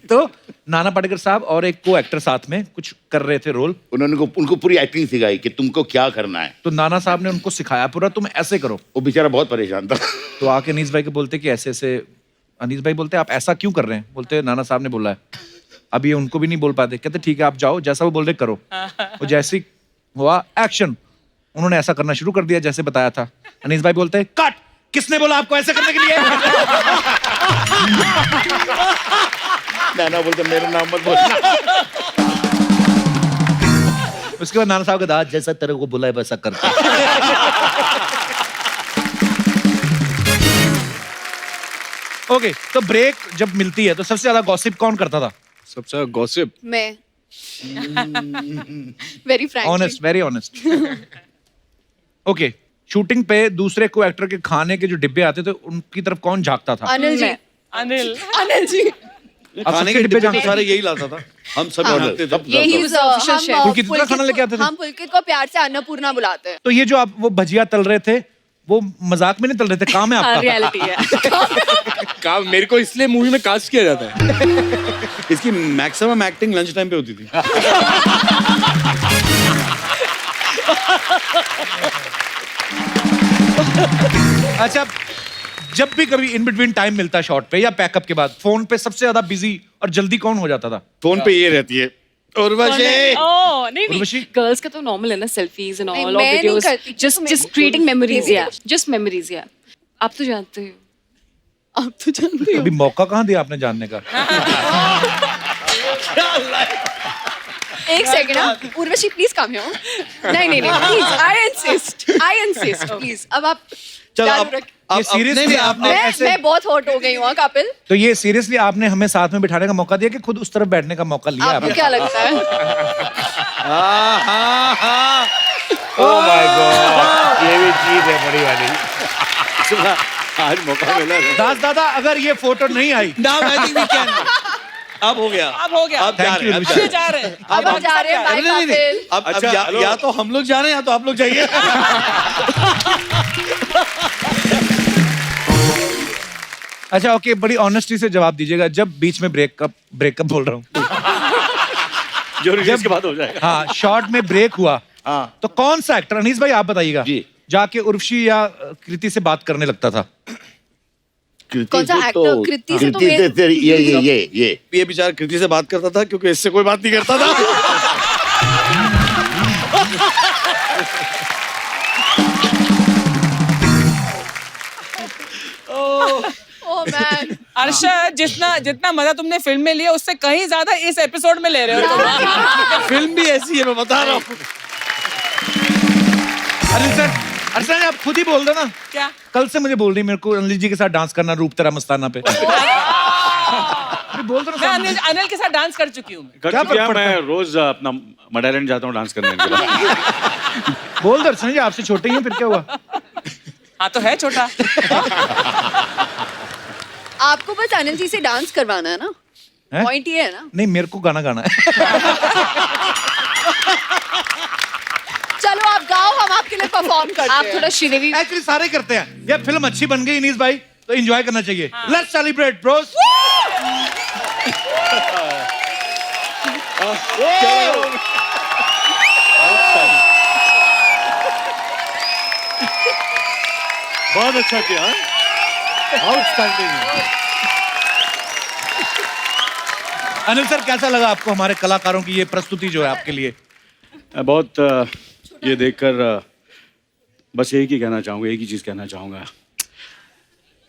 तो नाना पाटेकर साहब और एक को एक्टर साथ में कुछ कर रहे थे रोल। उनको पूरी एक्टिंग सिखाई कि तुमको क्या करना है। तो नाना साहब ने उनको सिखाया पूरा, तुम ऐसे करो। वो बेचारा बहुत परेशान था। तो आके अनीस भाई को बोलते कि ऐसे ऐसे, अनीस भाई बोलते आप ऐसा क्यों कर रहे हैं? बोलते नाना साहब ने बोला है। अब ये उनको भी नहीं बोल पाते, कहते ठीक है आप जाओ, जैसा वो बोल रहे करो। वो जैसे हुआ एक्शन, उन्होंने ऐसा करना शुरू कर दिया जैसे बताया था। अनीस भाई बोलते हैं कट, किसने बोला आपको ऐसे करने के लिए? नाना बोलते मेरा नाम मत बोलना। उसके बाद नाना साहब का दाद जैसा तेरे को बोला है वैसा करता। ओके, तो ब्रेक जब मिलती है तो सबसे ज्यादा गॉसिप कौन करता था? सबसे गॉसिप मैं। Very Frank, honest, very honest. Okay, shooting पे दूसरे को एक्टर के खाने के जो डिब्बे आते थे उनकी तरफ कौन झांकता था? अनिल जी। अनिल जी। खाने के डिब्बे तो सारे यही लाता था, हम सब जानते थे। पुलकित कितना खाना लेके आते थे? हम पुलकित को प्यार से अन्नपूर्णा बुलाते हैं। तो ये जो आप वो भजिया तल रहे थे, वो मजाक में नहीं तल रहे थे, काम है आपका? रियलिटी है। काम मेरे को इसलिए मूवी में कास्ट किया जाता है। इसकी मैक्सिमम एक्टिंग लंच टाइम पे होती थी। अच्छा, जब भी कभी इन बिटवीन टाइम मिलता शॉट पे या पैकअप के बाद, फोन पे सबसे ज्यादा बिजी और जल्दी कौन हो जाता था? फोन पे ये रहती है उर्वशी। नहीं उर्वशी? गर्ल्स का तो नॉर्मल है ना, सेल्फीज एंड नहीं, ऑल मैं नहीं वीडियोस, करती, जस्ट तो मेरे को क्रिएटिंग मेमोरीज, या Basically। जस्ट मेमोरीज, या आप तो जानते हो, आप तो जानते हो। अभी मौका कहाँ दिया आपने जानने का? एक second, Urvashi please come here. नहीं प्लीज, आई इंसिस्ट प्लीज। अब आप चलो चालू अब रख- ये सीरियसली आपने ऐसे, मैं बहुत हॉट हो गई हूँ कपिल। तो ये सीरियसली आपने हमें साथ में बिठाने का मौका दिया कि खुद उस तरफ बैठने का मौका लिया आपको आपने? क्या लगता है? ओह माय गॉड, ये भी चीज है बड़ी वाली। आज मौका मिला है। दास दादा, अगर ये फोटो नहीं आई, Now I think we can. अब हो गया। अब हो गया। अब जा रहे हैं, अब जा रहे हैं। जा रहे हैं। अब हम जा रहे हैं, बाय नहीं, कपिल। अब अच्छा, या तो हम लोग जा रहे हैं या तो आप लोग जाइए। अच्छा ओके, बड़ी ऑनेस्टी से जवाब दीजिएगा, जब बीच में ब्रेकअप बोल रहा हूँ, जो रिलीज के बाद हो जाएगा। हाँ, शॉर्ट में ब्रेक हुआ, हाँ। तो कौन सा एक्टर, अनीस भाई आप बताइएगा, जी। जाके उर्वशी या कृति से बात करने लगता था? कौन सा एक्टर? कृति से तो ये ये बेचारा कृति से बात करता था क्योंकि इससे कोई बात नहीं करता था। ओह मैन, अर्शद, जितना मजा तुमने फिल्म में लिया उससे कहीं ज्यादा इस एपिसोड में ले रहे हो तुम। फिल्म भी ऐसी है, मैं बता रहा हूँ। अर्षद आप खुद ही बोल दो ना, क्या? कल से मुझे बोल रही मेरे को अनिल जी के साथ डांस करना रूप तेरा मस्ताना पे। बोल दो मैं ना। अनिल के साथ डांस कर चुकी हूँ। कर क्या चुकी है, फर्क पड़ता मैं रोज अपना मडालैंड जाता हूँ डांस करने के लिए। बोल दो अर्षद जी, आपसे छोटे ही हैं, फिर क्या हुआ? हाँ तो है छोटा। आपको बस अनिल जी से डांस करवाना है ना, हैं? पॉइंट ये है ना। नहीं, मेरे को गाना गाना है। चलो आप गाओ, हम आपके लिए परफॉर्म करते हैं। आप थोड़ा श्रीदेवी एक्चुअली सारे करते हैं। ये फिल्म अच्छी बन गई अनीस भाई, तो एंजॉय करना चाहिए। Let's celebrate Bros. बहुत अच्छा किया, आउटस्टैंडिंग। अनिल सर, कैसा लगा आपको हमारे कलाकारों की ये प्रस्तुति जो है आपके लिए? बहुत ये देखकर बस एक ही कहना चाहूंगा, एक ही चीज कहना चाहूंगा,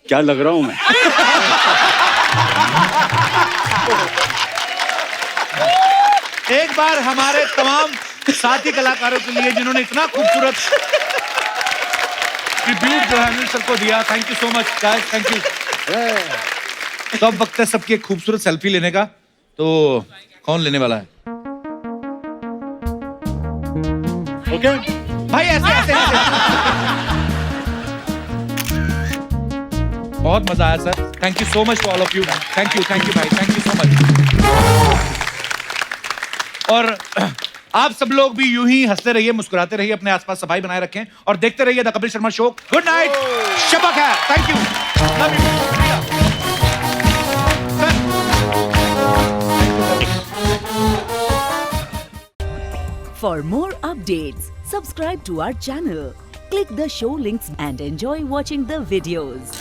क्या लग रहा हूं मैं। एक बार हमारे तमाम साथी कलाकारों के लिए जिन्होंने इतना खूबसूरत ट्रिब्यूट जो है अनिल सर को दिया, thank you so much guys, thank you. तो अब वक्त है सबकी एक खूबसूरत सेल्फी लेने का, तो कौन लेने वाला है? ओके भाई ऐसे ऐसे, ऐसे। बहुत मजा आया sir, thank you so much to all of you, thank you भाई, थैंक यू सो मच। और आप सब लोग भी यूं ही हंसते रहिए, मुस्कुराते रहिए, अपने आसपास सफाई बनाए रखें और देखते रहिए the Kapil Sharma show. Good night, Shaba Khair, thank you, love you. For more updates, subscribe to our channel, click the show links and enjoy watching the videos.